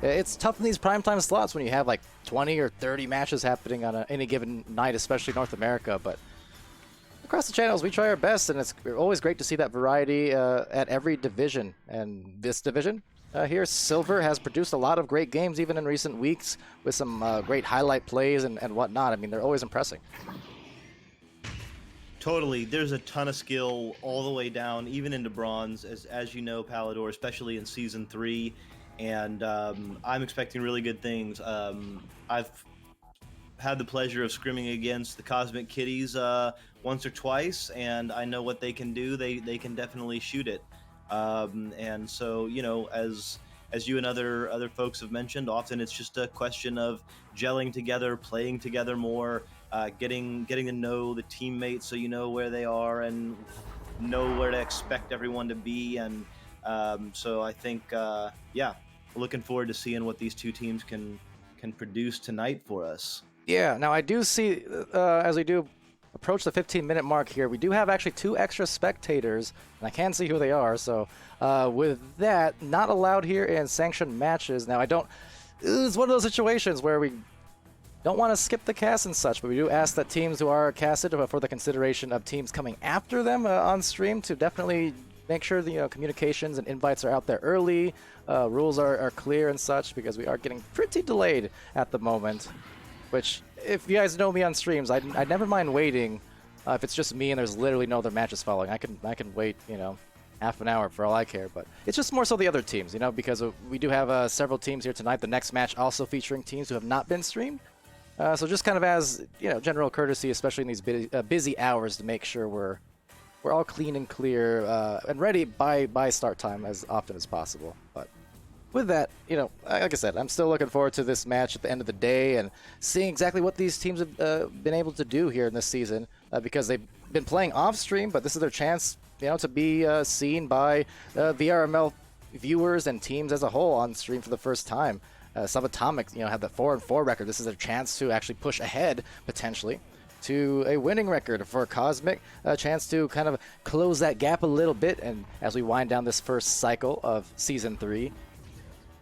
it's tough in these primetime slots when you have like 20 or 30 matches happening on any given night, especially North America. But across the channels, we try our best, and it's always great to see that variety at every division. And this division here, Silver, has produced a lot of great games even in recent weeks with some great highlight plays and whatnot. I mean, they're always impressing. Totally. There's a ton of skill all the way down, even into bronze, as you know, Palidore, especially in Season 3. And I'm expecting really good things. I've had the pleasure of scrimming against the Cosmic Kitties once or twice, and I know what they can do. They can definitely shoot it. And so, you know, as you and other folks have mentioned, often it's just a question of gelling together, playing together more, getting to know the teammates so you know where they are and know where to expect everyone to be. And so I think, yeah, looking forward to seeing what these two teams can produce tonight for us. Yeah, now I do see, as we do approach the 15-minute mark here, we do have actually 2 extra spectators, and I can see who they are. So with that, not allowed here in sanctioned matches. Now it's one of those situations where we don't want to skip the cast and such, but we do ask that teams who are casted for the consideration of teams coming after them on stream to definitely make sure the communications and invites are out there early, rules are clear and such, because we are getting pretty delayed at the moment. Which, if you guys know me on streams, I never mind waiting if it's just me and there's literally no other matches following. I can wait, you know, half an hour for all I care. But it's just more so the other teams, you know, because we do have several teams here tonight. The next match also featuring teams who have not been streamed. So just kind of as, you know, general courtesy, especially in these busy hours, to make sure we're all clean and clear and ready by start time as often as possible. But with that, you know, like I said, I'm still looking forward to this match at the end of the day and seeing exactly what these teams have been able to do here in this season, because they've been playing off stream, but this is their chance, you know, to be seen by VRML viewers and teams as a whole on stream for the first time. Subatomic, you know, had the 4-4 record. This is their chance to actually push ahead potentially to a winning record. For Cosmic, a chance to kind of close that gap a little bit, and as we wind down this first cycle of Season 3.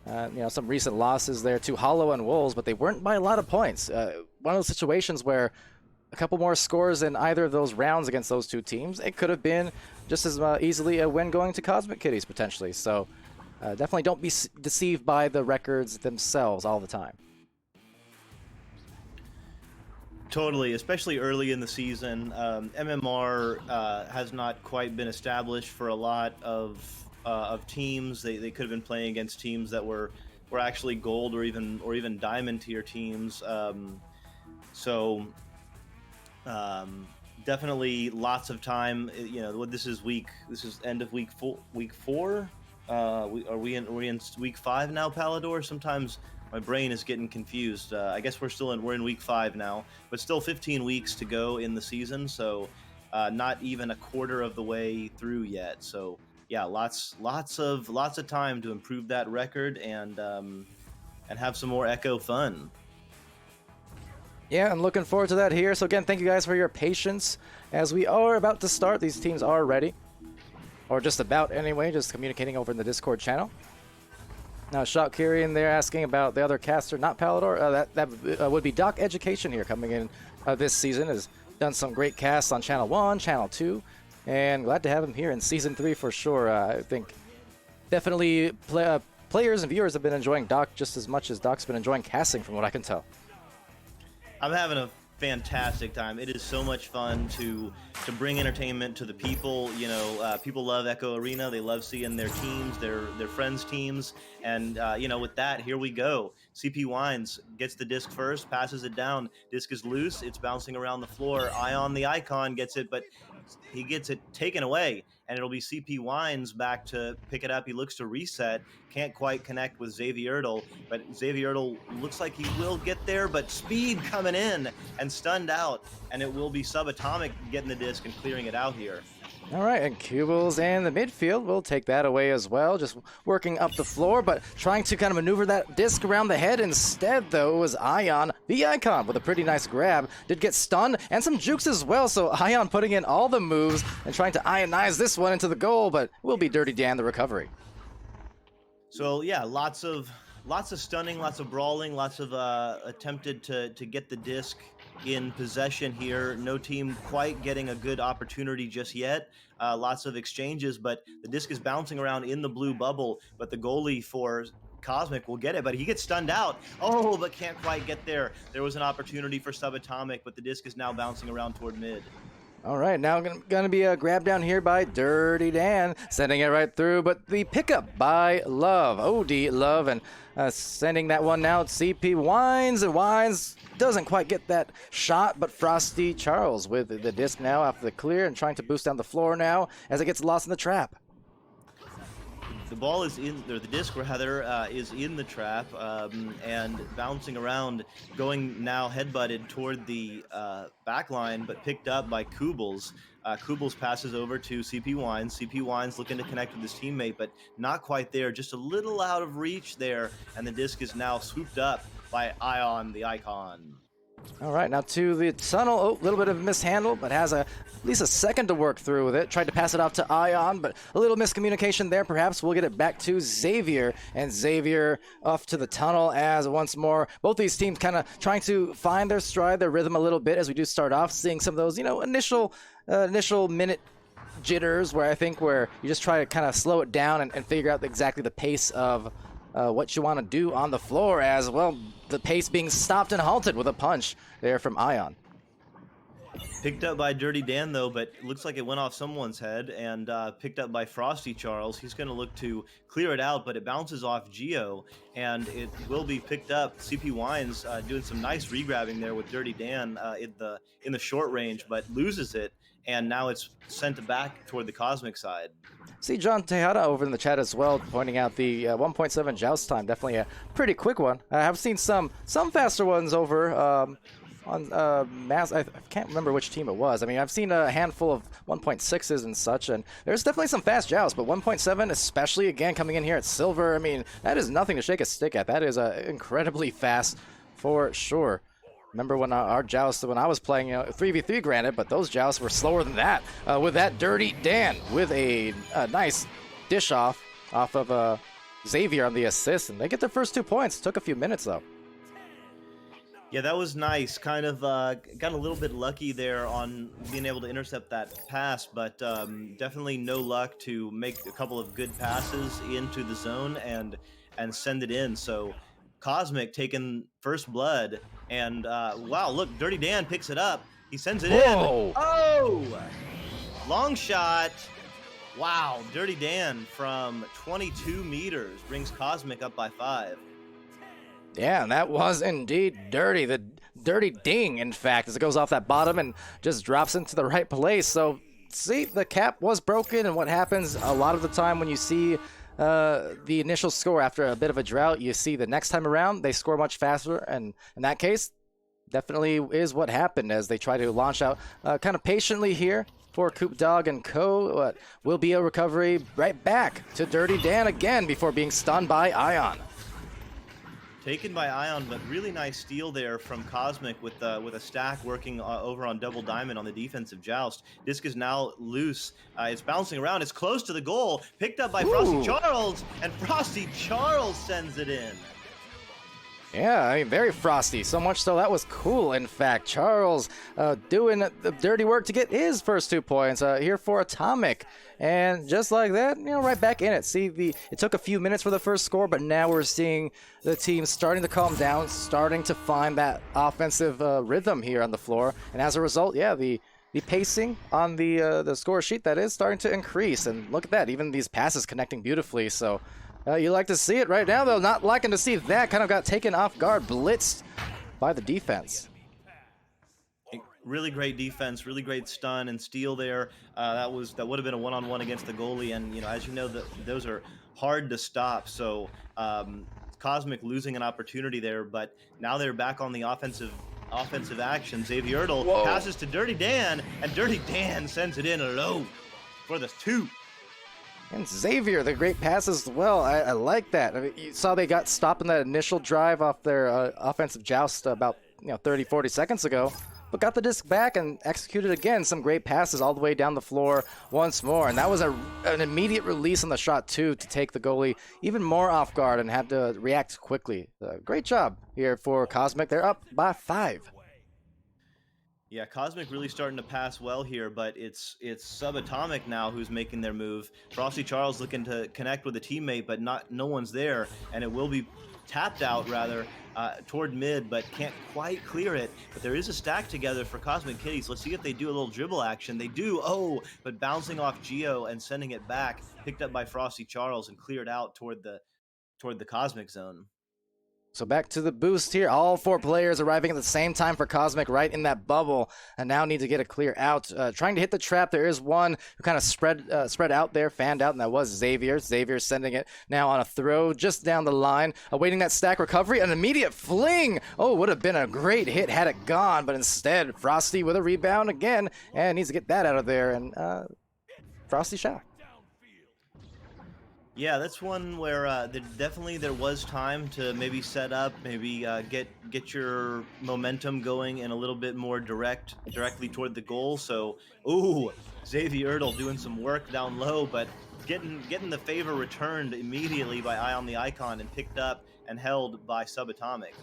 You know, some recent losses there to Hollow and Wolves, but they weren't by a lot of points. One of those situations where a couple more scores in either of those rounds against those two teams, it could have been just as easily a win going to Cosmic Kitties potentially. So definitely don't be deceived by the records themselves all the time. Totally, especially early in the season. MMR has not quite been established for a lot of teams. They could have been playing against teams that were actually gold or even diamond tier teams. So definitely lots of time. What this is end of week four. Are we in week 5 now, Palidore? Sometimes my brain is getting confused. I guess we're in week 5 now, but still 15 weeks to go in the season. So not even a quarter of the way through yet. So yeah, lots of time to improve that record and have some more Echo fun. Yeah, I'm looking forward to that here. So again, thank you guys for your patience as we are about to start. These teams are ready, or just about anyway, just communicating over in the Discord channel. Now, Shopkiri in there asking about the other caster, not Palidore. That would be DocEducation here coming in this season. Has done some great casts on Channel 1, Channel 2, and glad to have him here in Season 3 for sure. I think definitely players and viewers have been enjoying Doc just as much as Doc's been enjoying casting from what I can tell. I'm having a fantastic time. It is so much fun to bring entertainment to the people. People love Echo Arena. They love seeing their teams, their friends' teams, and with that, here we go. CP Wines gets the disc first, passes it down. Disc is loose. It's bouncing around the floor. Ion the Icon gets it, but he gets it taken away, and it'll be CP Wines back to pick it up. He looks to reset, can't quite connect with Xaviertle, but Xaviertle looks like he will get there, but speed coming in and stunned out, and it will be Subatomic getting the disc and clearing it out here. All right, and Cubles and the midfield will take that away as well, just working up the floor, but trying to kind of maneuver that disc around the head. Instead, though, was Ion, the Icon, with a pretty nice grab. Did get stunned, and some jukes as well, so Ion putting in all the moves and trying to ionize this one into the goal, but will be Dirty Dan the recovery. So, yeah, lots of stunning, lots of brawling, lots of attempted to get the disc in possession here. No team quite getting a good opportunity just yet. Lots of exchanges, but the disc is bouncing around in the blue bubble, but the goalie for Cosmic will get it, but he gets stunned out. Oh, but can't quite get there. There was an opportunity for Subatomic, but the disc is now bouncing around toward mid. All right, now gonna be a grab down here by Dirty Dan, sending it right through, but the pickup by Love, OD Love, and sending that one now. CP Wines, and Wines doesn't quite get that shot, but Frosty Charles with the disc now after the clear and trying to boost down the floor now as it gets lost in the trap. The ball is in, or the disc rather, is in the trap and bouncing around, going now headbutted toward the back line, but picked up by Kubles. Kubles passes over to CP Wines. CP Wines looking to connect with his teammate, but not quite there, just a little out of reach there, and the disc is now swooped up by Ion the Icon. All right, now to the tunnel. Oh, a little bit of a mishandle, but has at least a second to work through with it. Tried to pass it off to Ion, but a little miscommunication there. Perhaps we'll get it back to Xavier, and Xavier off to the tunnel as once more both these teams kind of trying to find their stride, their rhythm a little bit as we do start off, seeing some of those, initial minute jitters where you just try to kind of slow it down and figure out exactly the pace of what you want to do on the floor, as well the pace being stopped and halted with a punch there from Ion. Picked up by Dirty Dan, though, but looks like it went off someone's head, and picked up by Frosty Charles. He's going to look to clear it out, but it bounces off Geo, and it will be picked up. CP Wines doing some nice regrabbing there with Dirty Dan in the short range, but loses it, and now it's sent back toward the Cosmic side. See John Tejada over in the chat as well, pointing out the 1.7 joust time. Definitely a pretty quick one. I have seen some faster ones over on Mass. I can't remember which team it was. I mean, I've seen a handful of 1.6s and such, and there's definitely some fast jousts, but 1.7, especially again coming in here at Silver, I mean, that is nothing to shake a stick at. That is incredibly fast for sure. Remember when our jousts, when I was playing, 3v3 granted, but those jousts were slower than that. With that Dirty Dan with a nice dish off of Xavier on the assist, and they get their first 2 points. Took a few minutes though. Yeah, that was nice. Kind of got a little bit lucky there on being able to intercept that pass, but definitely no luck to make a couple of good passes into the zone and send it in. So Cosmic taking first blood, and wow, look, Dirty Dan picks it up. He sends it in. Oh! Long shot. Wow, Dirty Dan from 22 meters brings Cosmic up by 5. Yeah, and that was indeed dirty. The dirty ding, in fact, as it goes off that bottom and just drops into the right place. So, see, the cap was broken, and what happens a lot of the time when you see the initial score after a bit of a drought, you see the next time around, they score much faster, and in that case, definitely is what happened as they try to launch out kind of patiently here for Coop Dog and Co. Will be a recovery right back to Dirty Dan again before being stunned by Ion. Taken by Ion, but really nice steal there from Cosmic with a stack working over on Double Diamond on the defensive joust. Disc is now loose. It's bouncing around. It's close to the goal. Picked up by Frosty Charles, and Frosty Charles sends it in. Yeah, I mean, very frosty. So much so that was cool, in fact. Charles doing the dirty work to get his first 2 points here for Atomic. And just like that, right back in it. See, it took a few minutes for the first score, but now we're seeing the team starting to calm down, starting to find that offensive rhythm here on the floor. And as a result, yeah, the pacing on the score sheet, that is starting to increase. And look at that, even these passes connecting beautifully. So you like to see it right now, though. Not liking to see that kind of got taken off guard, blitzed by the defense. Really great defense, really great stun and steal there. That would have been a one-on-one against the goalie, and as you know, those are hard to stop. So Cosmic losing an opportunity there, but now they're back on the offensive action. Xavier passes to Dirty Dan, and Dirty Dan sends it in low for the 2. And Xavier, the great pass as well. I like that. I mean, you saw they got stopped in that initial drive off their offensive joust about 30-40 seconds ago, but got the disc back and executed again some great passes all the way down the floor once more. And that was an immediate release on the shot too, to take the goalie even more off guard and have to react quickly. Great job here for Cosmic. They're up by 5. Yeah, Cosmic really starting to pass well here, but it's Subatomic now who's making their move. Frosty Charles looking to connect with a teammate, but no one's there, and it will be tapped out rather toward mid, but can't quite clear it. But there is a stack together for Cosmic Kitties. Let's see if they do a little dribble action. They do. But bouncing off Geo and sending it back, picked up by Frosty Charles and cleared out toward the Cosmic zone. So back to the boost here. All 4 players arriving at the same time for Cosmic right in that bubble, and now need to get a clear out. Trying to hit the trap. There is one who kind of spread out there, fanned out, and that was Xavier. Xavier sending it now on a throw just down the line, awaiting that stack recovery. An immediate fling. Would have been a great hit had it gone, but instead Frosty with a rebound again, and needs to get that out of there. And Frosty shot. Yeah, that's one where there was time to maybe set up, maybe get your momentum going and a little bit more directly toward the goal. So, Xavier doing some work down low, but getting the favor returned immediately by Ion the Icon and picked up and held by Subatomic.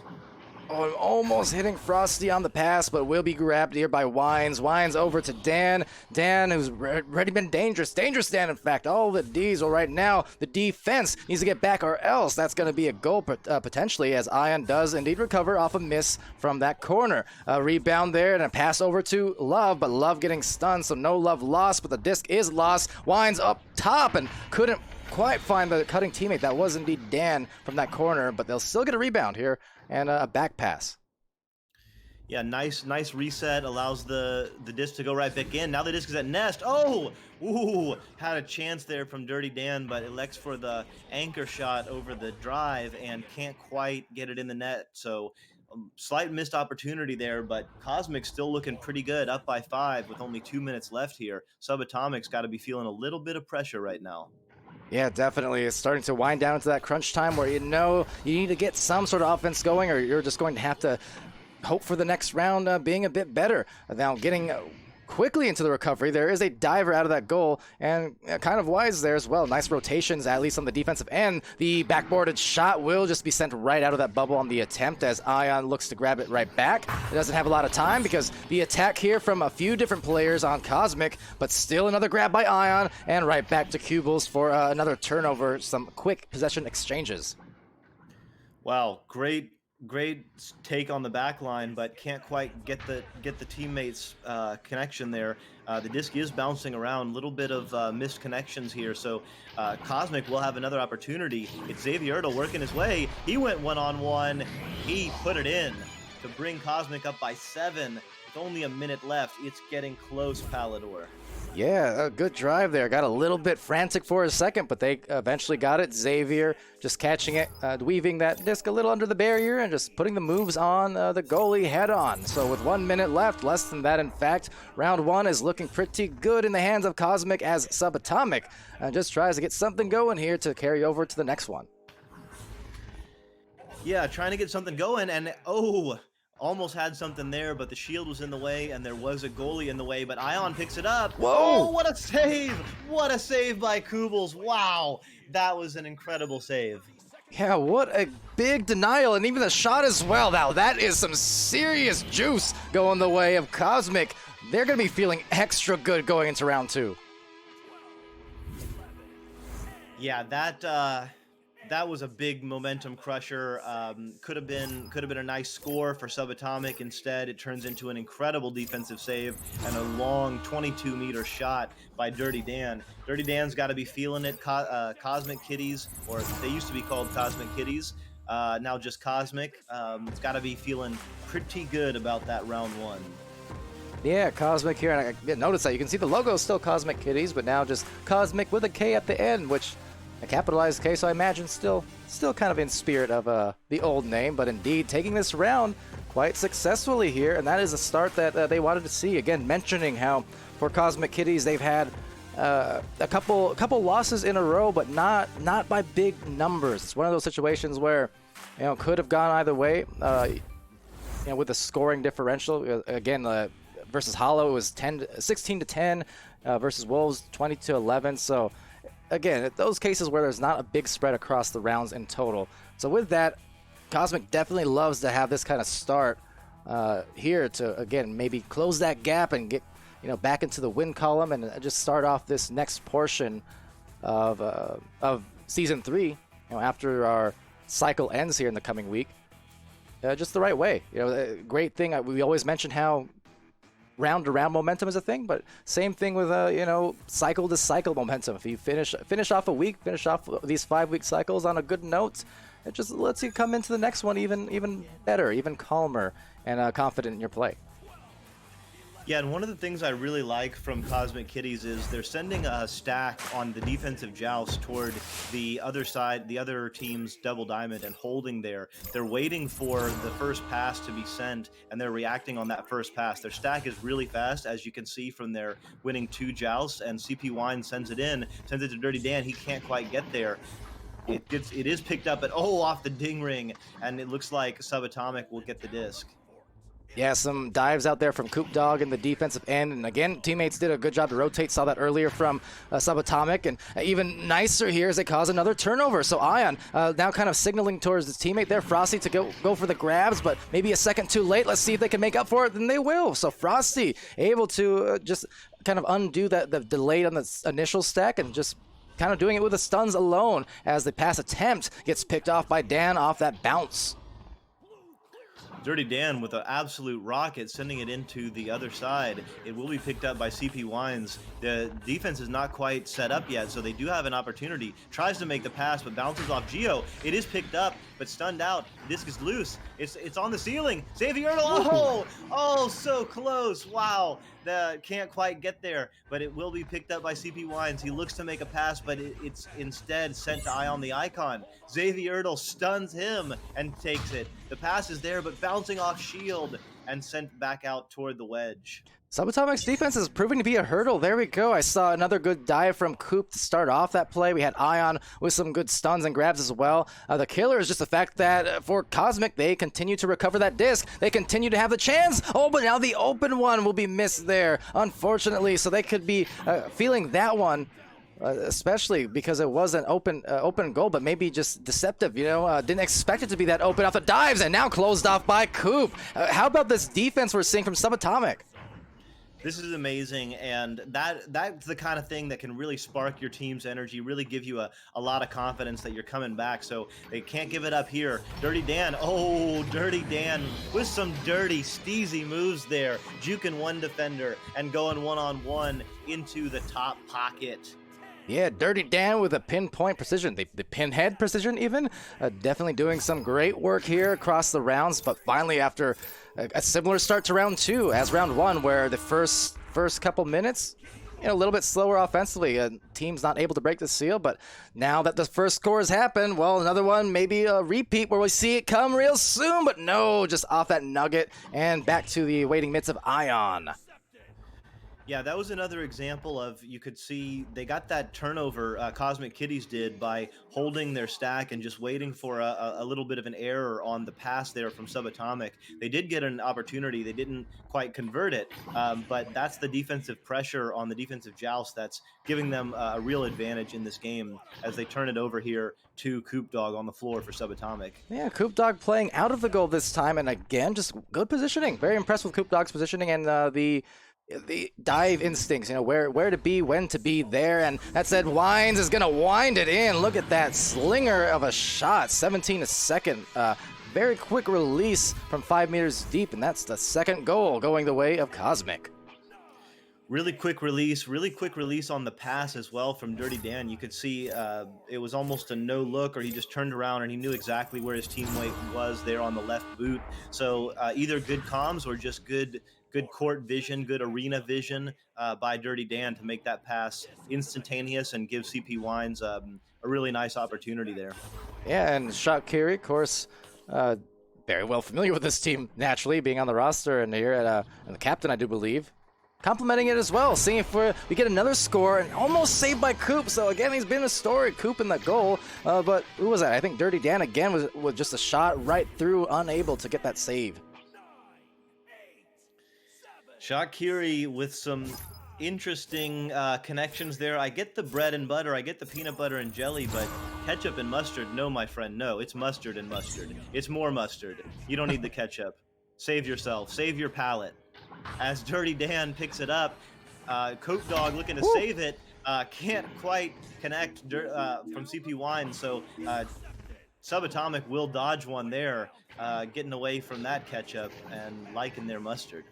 Almost hitting Frosty on the pass, but will be grabbed here by Wines. Wines over to Dan. Dan, who's already been dangerous. Dangerous Dan, in fact. All the Ds. Well, right now, the defense needs to get back, or else that's going to be a goal potentially, as Ion does indeed recover off a miss from that corner. A rebound there and a pass over to Love, but Love getting stunned, so no Love lost, but the disc is lost. Wines up top and couldn't quite find the cutting teammate. That was indeed Dan from that corner, but they'll still get a rebound here. And a back pass. Yeah, nice reset, allows the disc to go right back in. Now the disc is at Nest. Had a chance there from Dirty Dan, but elects for the anchor shot over the drive and can't quite get it in the net. So slight missed opportunity there, but Cosmic's still looking pretty good, up by 5 with only 2 minutes left here. Subatomic's got to be feeling a little bit of pressure right now. Yeah, definitely. It's starting to wind down into that crunch time where you need to get some sort of offense going, or you're just going to have to hope for the next round being a bit better. Now getting quickly into the recovery. There is a diver out of that goal, and kind of Wise there as well. Nice rotations, at least on the defensive end. The backboarded shot will just be sent right out of that bubble on the attempt as Ion looks to grab it right back. It doesn't have a lot of time because the attack here from a few different players on Cosmic, but still another grab by Ion, and right back to Cubles for another turnover, some quick possession exchanges. Wow, great take on the back line, but can't quite get the teammates connection there. The disc is bouncing around, a little bit of missed connections here, so Cosmic will have another opportunity. It's Xavier working his way. He went one-on-one. He put it in. to bring Cosmic up by 7 with only a minute left. It's getting close, Palidore. Yeah, a good drive there. Got a little bit frantic for a second, but they eventually got it. Xavier just catching it, weaving that disc a little under the barrier and just putting the moves on the goalie head on. So with 1 minute left, less than that in fact, round 1 is looking pretty good in the hands of Cosmic as Subatomic just tries to get something going here to carry over to the next one. Yeah, trying to get something going, and almost had something there, but the shield was in the way, and there was a goalie in the way, but Ion picks it up. Whoa! Oh, what a save! What a save by Kubels. Wow, that was an incredible save. Yeah, what a big denial, and even the shot as well. Now, that is some serious juice going the way of Cosmic. They're going to be feeling extra good going into round 2. Yeah, that was a big momentum crusher. Could have been a nice score for Subatomic. Instead, it turns into an incredible defensive save and a long 22-meter shot by Dirty Dan. Dirty Dan's got to be feeling it. Cosmic Kitties, or they used to be called Cosmic Kitties, now just Cosmic. It's got to be feeling pretty good about that round 1. Yeah, Cosmic here, and I notice that you can see the logo is still Cosmic Kitties, but now just Cosmic with a K at the end, which a capitalized K, so I imagine still kind of in spirit of the old name, but indeed taking this round quite successfully here, and that is a start that they wanted to see. Again, mentioning how for Cosmic Kitties they've had a couple losses in a row, but not by big numbers. It's one of those situations where could have gone either way. With the scoring differential again versus Hollow it was 16-10 versus Wolves 20-11. So. Again, those cases where there's not a big spread across the rounds in total. So with that, Cosmic definitely loves to have this kind of start here to, again, maybe close that gap and get back into the win column and just start off this next portion of Season 3 after our cycle ends here in the coming week. Just the right way. Great thing. We always mention how round-to-round momentum is a thing, but same thing with cycle-to-cycle momentum. If you finish off a week, finish off these 5-week cycles on a good note, it just lets you come into the next one even better, even calmer, and confident in your play. Yeah, and one of the things I really like from Cosmic Kitties is they're sending a stack on the defensive joust toward the other side, the other team's double diamond, and holding there. They're waiting for the first pass to be sent, and they're reacting on that first pass. Their stack is really fast, as you can see from their winning 2 jousts, and CP Wine sends it to Dirty Dan. He can't quite get there. It is picked up, but off the ding ring, and it looks like Subatomic will get the disc. Yeah, some dives out there from Coop Dog in the defensive end. And again, teammates did a good job to rotate. Saw that earlier from Subatomic. And even nicer here as they cause another turnover. So Ion now kind of signaling towards his teammate there, Frosty, to go for the grabs, but maybe a second too late. Let's see if they can make up for it. Then they will. So Frosty able to just kind of undo the delay on the initial stack and just kind of doing it with the stuns alone as the pass attempt gets picked off by Dan off that bounce. Dirty Dan with an absolute rocket, sending it into the other side. It will be picked up by CP Wines. The defense is not quite set up yet, so they do have an opportunity. Tries to make the pass, but bounces off Geo. It is picked up, but stunned out. Disc is loose. It's on the ceiling. Xavier, so close. Wow. Can't quite get there, but it will be picked up by CP Wines. He looks to make a pass, but it's instead sent to Ion the Icon. Xavier stuns him and takes it. The pass is there, but bouncing off shield and sent back out toward the wedge. Subatomic's defense is proving to be a hurdle. There we go. I saw another good dive from Coop to start off that play. We had Ion with some good stuns and grabs as well. The killer is just the fact that for Cosmic, they continue to recover that disc. They continue to have the chance. But now the open one will be missed there, unfortunately. So they could be feeling that one, especially because it was an open goal, but maybe just deceptive, didn't expect it to be that open off the dives, and now closed off by Coop. How about this defense we're seeing from Subatomic? This is amazing, and that's the kind of thing that can really spark your team's energy, really give you a lot of confidence that you're coming back, so they can't give it up here. Dirty Dan, Dirty Dan with some dirty, steezy moves there, juking one defender and going one-on-one into the top pocket. Yeah, Dirty Dan with a pinpoint precision, the pinhead precision even, definitely doing some great work here across the rounds, but finally after a similar start to round 2 as round 1, where the first couple minutes, a little bit slower offensively, team's not able to break the seal, but now that the first score has happened, well, another one, maybe a repeat where we see it come real soon, but no, just off that nugget and back to the waiting mitts of Ion. Yeah, that was another example of, you could see they got that turnover, Cosmic Kitties did, by holding their stack and just waiting for a little bit of an error on the pass there from Subatomic. They did get an opportunity. They didn't quite convert it, but that's the defensive pressure on the defensive joust that's giving them a real advantage in this game as they turn it over here to Coop Dog on the floor for Subatomic. Yeah, Coop Dog playing out of the goal this time, and again, just good positioning. Very impressed with Coop Dog's positioning and the dive instincts, where to be, when to be there. And that said, Wines is going to wind it in. Look at that slinger of a shot, 17 a second. Very quick release from 5 meters deep, and that's the second goal going the way of Cosmic. Really quick release on the pass as well from Dirty Dan. You could see it was almost a no look, or he just turned around and he knew exactly where his teammate was there on the left boot. So either good comms or just good court vision, good arena vision by Dirty Dan to make that pass instantaneous and give CP Wines a really nice opportunity there. Yeah, and Shot Kiri, of course, very well familiar with this team, naturally, being on the roster and here at and the captain, I do believe. Complimenting it as well, seeing if we get another score, and almost saved by Coop. So again, he's been a story, Coop in the goal. But who was that? I think Dirty Dan again was just a shot right through, unable to get that save. Shakiri with some interesting connections there. I get the bread and butter, I get the peanut butter and jelly, but ketchup and mustard, no, my friend, no. It's mustard and mustard. It's more mustard. You don't need the ketchup. Save yourself. Save your palate. As Dirty Dan picks it up, Coop Dog looking to save it, can't quite connect from CP Wine, so Subatomic will dodge one there, getting away from that ketchup and liking their mustard.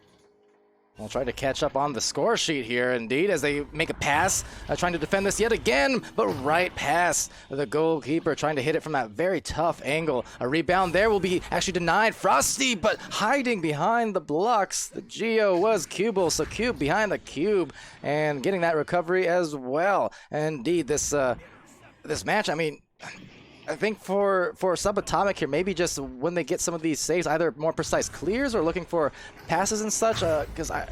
We'll try to catch up on the score sheet here, indeed, as they make a pass, trying to defend this yet again, but right past the goalkeeper, trying to hit it from that very tough angle. A rebound there will be actually denied. Frosty, but hiding behind the blocks. The Geo was Cubal, so Cube behind the cube, and getting that recovery as well. And indeed, this match, I mean, I think for Subatomic here, maybe just when they get some of these saves, either more precise clears or looking for passes and such, because it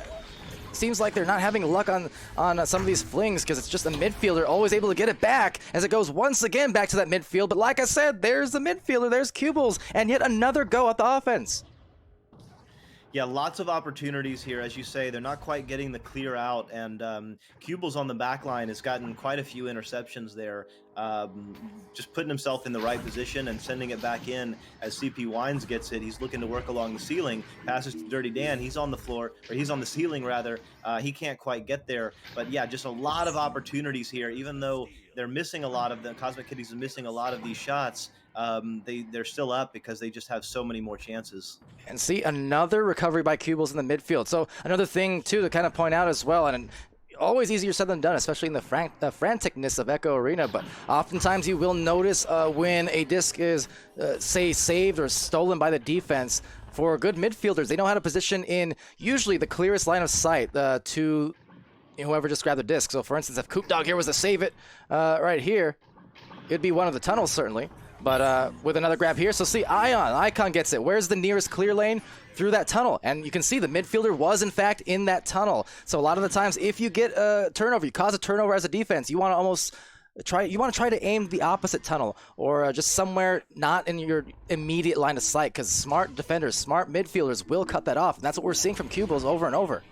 seems like they're not having luck on some of these flings, because it's just a midfielder always able to get it back as it goes once again back to that midfield. But like I said, there's the midfielder, there's Cubals, and yet another go at the offense. Yeah, lots of opportunities here. As you say, they're not quite getting the clear out, and Cubals on the back line has gotten quite a few interceptions there, just putting himself in the right position and sending it back in as CP Wines gets it. He's looking to work along the ceiling, passes to Dirty Dan. He's on the floor, or he's on the ceiling rather. He can't quite get there, but yeah, just a lot of opportunities here. Even though they're missing a lot of the Cosmic Kitties are missing a lot of these shots, they're still up because they just have so many more chances. And see, another recovery by Cubals in the midfield. So another thing too to kind of point out as well, and always easier said than done, especially in the franticness of Echo Arena, but oftentimes you will notice when a disc is say saved or stolen by the defense. For good midfielders, they know how to position in usually the clearest line of sight to whoever just grabbed the disc. So for instance, if Coop Dog here was to save it right here, it'd be one of the tunnels certainly. But with another grab here, so see, Icon gets it. Where's the nearest clear lane? Through that tunnel. And you can see the midfielder was, in fact, in that tunnel. So a lot of the times, if you get a turnover, you cause a turnover as a defense, you want to almost try to aim the opposite tunnel, or just somewhere not in your immediate line of sight, because smart defenders, smart midfielders will cut that off. And that's what we're seeing from Cubals over and over.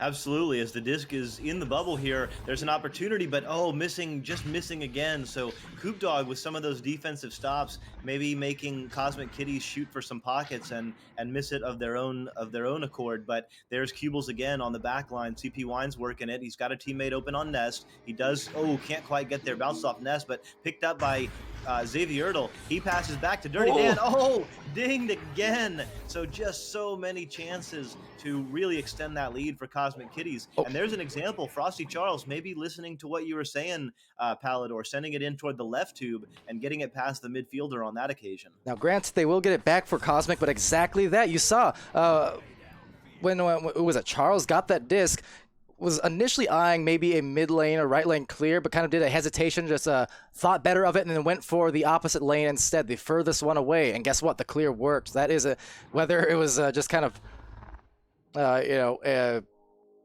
Absolutely, as the disc is in the bubble here, there's an opportunity, but just missing again. So Coop Dog with some of those defensive stops, maybe making Cosmic Kitties shoot for some pockets and miss it of their own accord. But there's Cubals again on the back line. CP Wine's working it. He's got a teammate open on Nest. He does, can't quite get there, bounced off Nest, but picked up by Xavier Ertl, he passes back to Dirty Dan. Oh, dinged again. So just so many chances to really extend that lead for Cosmic Kitties. And there's an example. Frosty Charles, maybe listening to what you were saying, Palidore, sending it in toward the left tube and getting it past the midfielder on that occasion. Now, granted, they will get it back for Cosmic, but exactly that. You saw when was it? Charles got that disc, was initially eyeing maybe a mid lane or right lane clear, but kind of did a hesitation, just thought better of it, and then went for the opposite lane instead, the furthest one away. And guess what? The clear worked. That is whether it was just kind of,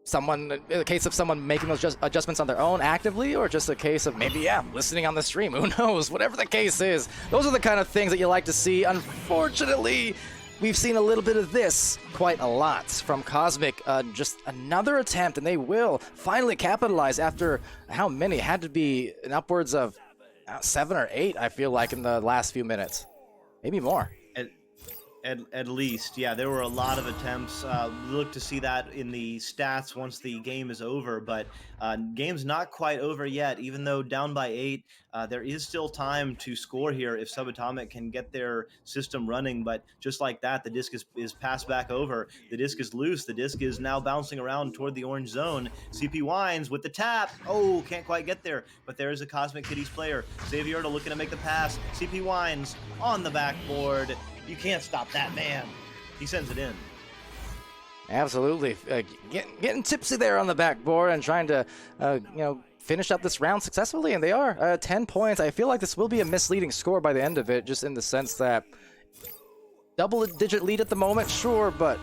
someone, in the case of someone making those adjustments on their own actively, or just a case of maybe, listening on the stream. Who knows? Whatever the case is, those are the kind of things that you like to see. Unfortunately, we've seen a little bit of this quite a lot from Cosmic. Just another attempt, and they will finally capitalize after how many? Had to be in upwards of 7 or 8, I feel like, in the last few minutes. Maybe more. At least, yeah, there were a lot of attempts. Look to see that in the stats once the game is over, but game's not quite over yet. Even though down by 8, there is still time to score here if Subatomic can get their system running. But just like that, the disc is passed back over. The disc is loose. The disc is now bouncing around toward the orange zone. CP Wines with the tap. Oh, can't quite get there, but there is a Cosmic Kitties player. Xavier looking to make the pass. CP Wines on the backboard. You can't stop that man. He sends it in. Absolutely. Getting tipsy there on the backboard and trying to, finish up this round successfully, and they are. 10 points. I feel like this will be a misleading score by the end of it, just in the sense that double-digit lead at the moment, sure, but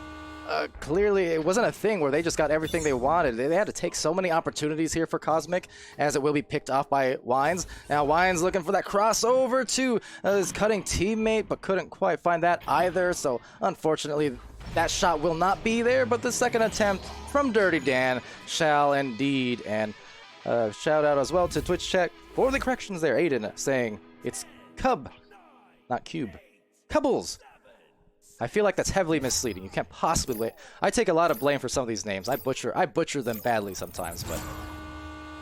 clearly it wasn't a thing where they just got everything they wanted. They had to take so many opportunities here for Cosmic, as it will be picked off by Wines. Now Wines looking for that crossover to his cutting teammate, but couldn't quite find that either. So unfortunately, that shot will not be there, but the second attempt from Dirty Dan shall indeed. And shout out as well to Twitch chat for the corrections there. Aiden saying it's Cub, not Cube. Cubbles. I feel like that's heavily misleading. You can't possibly. I take a lot of blame for some of these names. I butcher them badly sometimes, but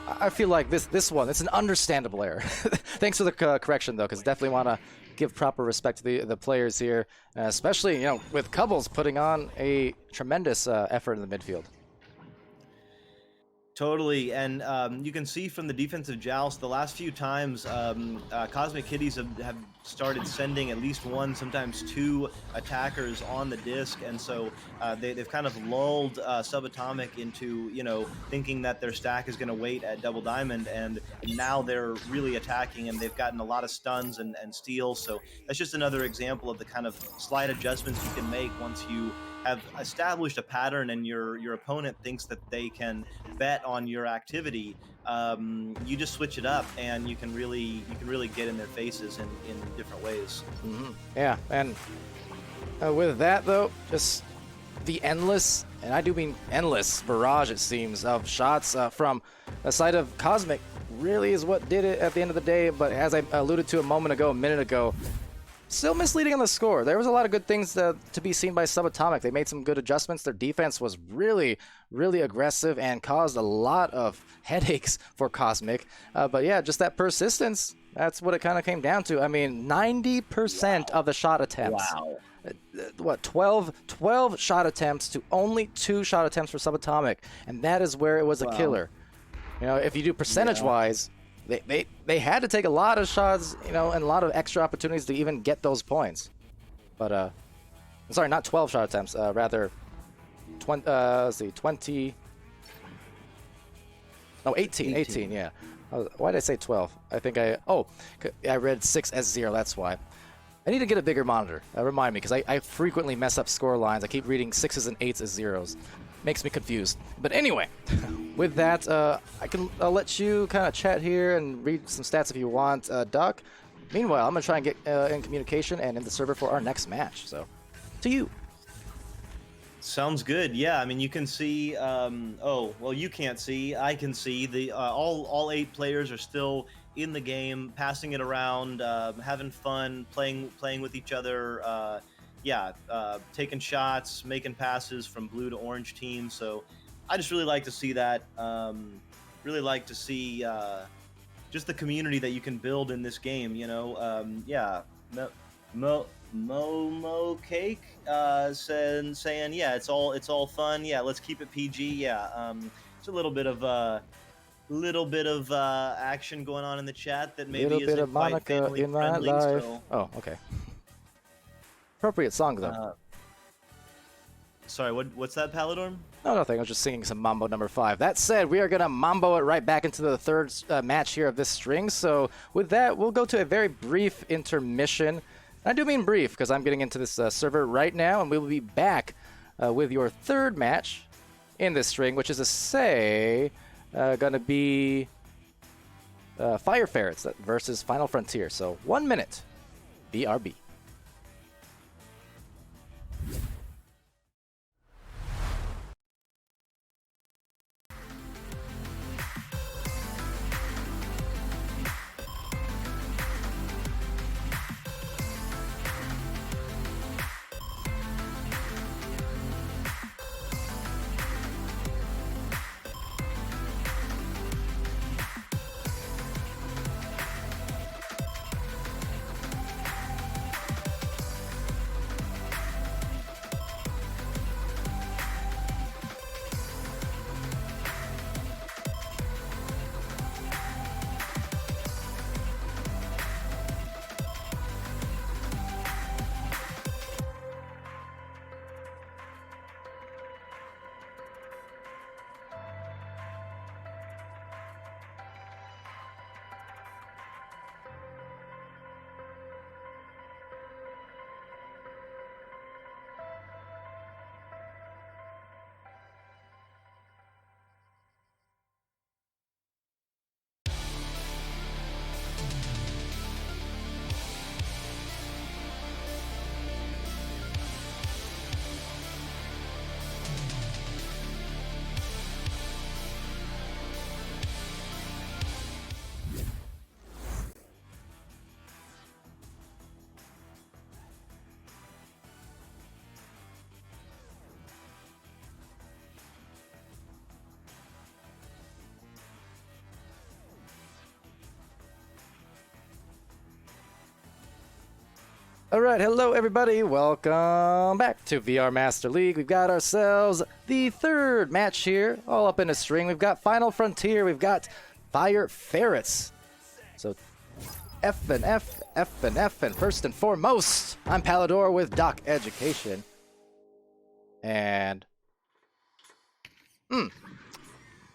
I feel like this one, it's an understandable error. Thanks for the correction though, because definitely want to give proper respect to the players here, especially with Cubbles putting on a tremendous effort in the midfield. Totally, and you can see from the defensive joust, the last few times Cosmic Kitties have started sending at least one, sometimes 2 attackers on the disc, and so they've kind of lulled Subatomic into, thinking that their stack is going to wait at Double Diamond, and now they're really attacking, and they've gotten a lot of stuns and steals, so that's just another example of the kind of slight adjustments you can make once you have established a pattern and your opponent thinks that they can bet on your activity. You just switch it up, and you can really get in their faces in different ways. Mm-hmm. Yeah, and with that though, just the endless, and I do mean endless, barrage, it seems, of shots from the side of Cosmic really is what did it at the end of the day. But as I alluded to a minute ago, still misleading on the score. There was a lot of good things to be seen by Subatomic. They made some good adjustments. Their defense was really, really aggressive and caused a lot of headaches for Cosmic. But yeah, just that persistence, that's what it kind of came down to. I mean, 90% of the shot attempts. Wow. What, 12 shot attempts to only 2 shot attempts for Subatomic. And that is where it was a killer. If you do percentage-wise, They had to take a lot of shots, and a lot of extra opportunities to even get those points. But, sorry, not 12 shot attempts, rather 20. No, 18, yeah. Why did I say 12? I think I read 6 as 0, that's why. I need to get a bigger monitor. Remind me, because I frequently mess up score lines. I keep reading 6s and 8s as 0s. Makes me confused. But anyway, with that, I'll let you kind of chat here and read some stats if you want, Doc. Meanwhile, I'm going to try and get in communication and in the server for our next match. So, to you. Sounds good. Yeah, I mean, you can see. You can't see. I can see the all 8 players are still in the game, passing it around, having fun, playing with each other. Taking shots, making passes from blue to orange teams. So I just really like to see that. Really like to see just the community that you can build in this game. You know, yeah, Momo Cake saying, yeah, it's all fun. Yeah, let's keep it PG. Yeah, it's a little bit of action going on in the chat that maybe little bit isn't of quite Monica family in my friendly. life. So, Oh, okay. Appropriate song though. sorry, what's that, Palidore? No, nothing. I was just singing some Mambo number 5. That said, we are going to Mambo it right back into the third match here of this string. So with that, we'll go to a very brief intermission. I do mean brief because I'm getting into this server right now, and we will be back with your third match in this string, which is going to be Fire Ferrets versus Final Frontier. So 1 minute, BRB. All right, hello everybody. Welcome back to VR Master League. We've got ourselves the third match here, all up in a string. We've got Final Frontier. We've got Fire Ferrets. So F and F, F and F, and first and foremost, I'm Palidore with DocEducation. And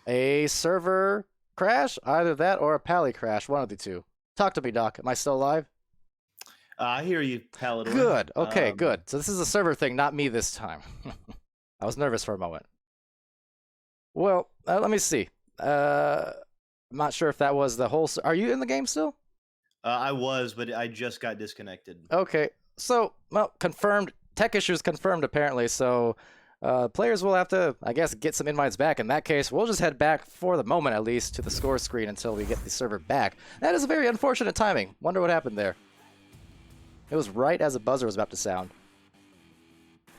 a server crash, either that or a Pally crash, one of the two. Talk to me, Doc. Am I still alive? I hear you, Palidore. Good. Okay, good. So this is a server thing, not me this time. I was nervous for a moment. Well, let me see. I'm not sure if that was the whole... Are you in the game still? I was, but I just got disconnected. Okay. So, well, confirmed. Tech issues confirmed, apparently. So, players will have to, I guess, get some invites back. In that case, we'll just head back, for the moment at least, to the score screen until we get the server back. That is a very unfortunate timing. Wonder what happened there. It was right as a buzzer was about to sound.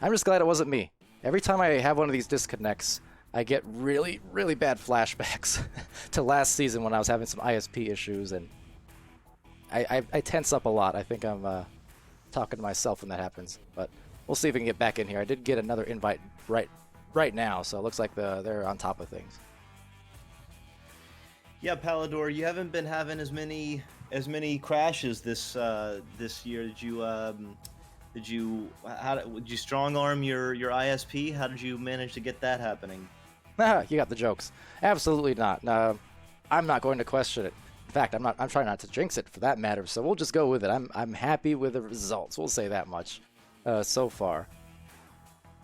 I'm just glad it wasn't me. Every time I have one of these disconnects, I get really, really bad flashbacks to last season when I was having some ISP issues, and I tense up a lot. I think I'm talking to myself when that happens, but we'll see if we can get back in here. I did get another invite right now, so it looks like they're on top of things. Yeah, Palidore, you haven't been having as many crashes this year. Did you strong arm your ISP? How did you manage to get that happening? You got the jokes. Absolutely not. I'm not going to question it. In fact, I'm trying not to jinx it for that matter. So we'll just go with it. I'm happy with the results. We'll say that much so far.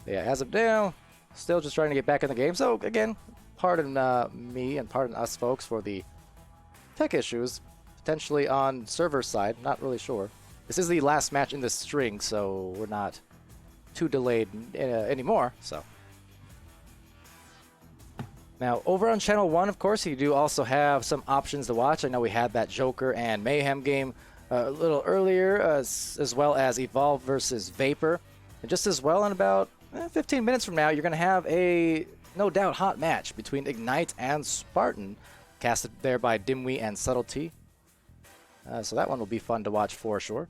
Yeah, as of now, still just trying to get back in the game. So again, pardon me and pardon us folks for the tech issues. Potentially on server side, not really sure. This is the last match in this string, so we're not too delayed anymore. So now over on channel 1, of course, you do also have some options to watch. I know we had that Joker and Mayhem game a little earlier, as well as Evolve versus Vapor, and just as well in about 15 minutes from now, you're going to have a no doubt hot match between Ignite and Spartan. casted there by Dimwee and Subtlety. So that one will be fun to watch for sure.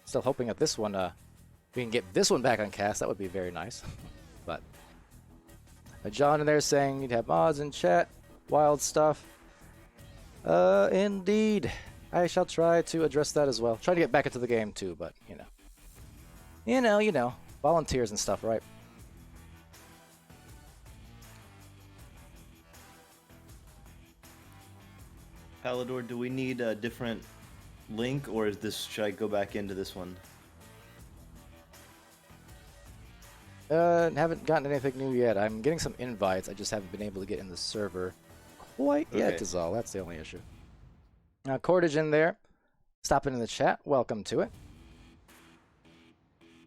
Still hoping that this one, we can get this one back on cast. That would be very nice. But John in there saying you'd have mods in chat. Wild stuff. Indeed. I shall try to address that as well. Try to get back into the game too, but you know. Volunteers and stuff, right? Palidore, do we need a different link, or is this? Should I go back into this one? Haven't gotten anything new yet. I'm getting some invites. I just haven't been able to get in the server quite yet, is all. That's the only issue. Cordage in there. Stopping in the chat. Welcome to it.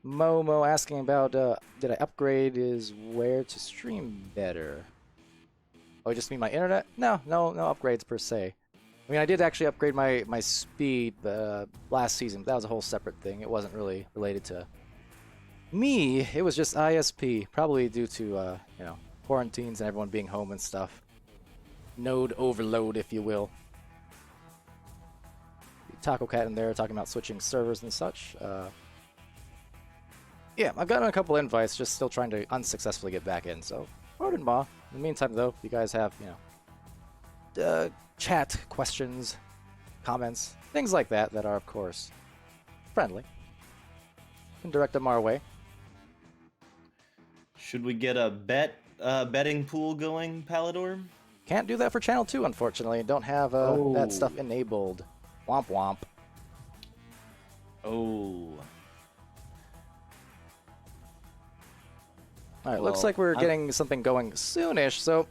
Momo asking about, did I upgrade his where to stream better? Oh, just mean my internet? No upgrades per se. I mean, I did actually upgrade my speed last season, but that was a whole separate thing. It wasn't really related to me. It was just ISP, probably due to, quarantines and everyone being home and stuff. Node overload, if you will. Taco Cat in there talking about switching servers and such. Yeah, I've gotten a couple invites, just still trying to unsuccessfully get back in, so pardon ma. In the meantime, though, if you guys have, chat questions, comments, things like that are, of course, friendly, you can direct them our way. Should we get a betting pool going, Palidore? Can't do that for Channel 2, unfortunately. Don't have that stuff enabled. Womp womp. Oh. Alright, looks like we're getting something going soonish, so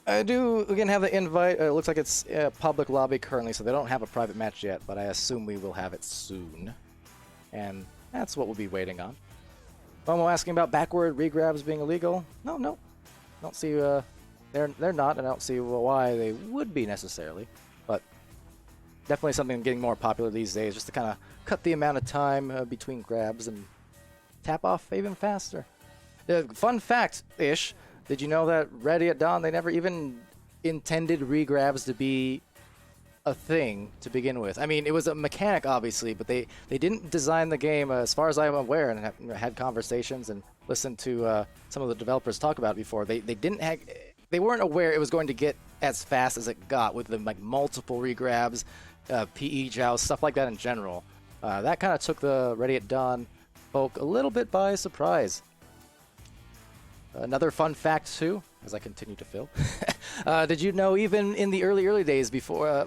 I do, again, have the invite. It looks like it's a public lobby currently, so they don't have a private match yet, but I assume we will have it soon. And that's what we'll be waiting on. Momo asking about backward regrabs being illegal. No. Don't see, they're not, and I don't see why they would be necessarily. But definitely something getting more popular these days, just to kind of cut the amount of time between grabs and tap off even faster. Fun fact-ish, did you know that Ready at Dawn, they never even intended regrabs to be a thing to begin with? I mean, it was a mechanic, obviously, but they didn't design the game, as far as I'm aware, and have had conversations and listened to some of the developers talk about it before. They weren't aware it was going to get as fast as it got with the multiple regrabs, PE joust, stuff like that in general. That kind of took the Ready at Dawn folk a little bit by surprise. Another fun fact, too, as I continue to fill. Did you know even in the early days before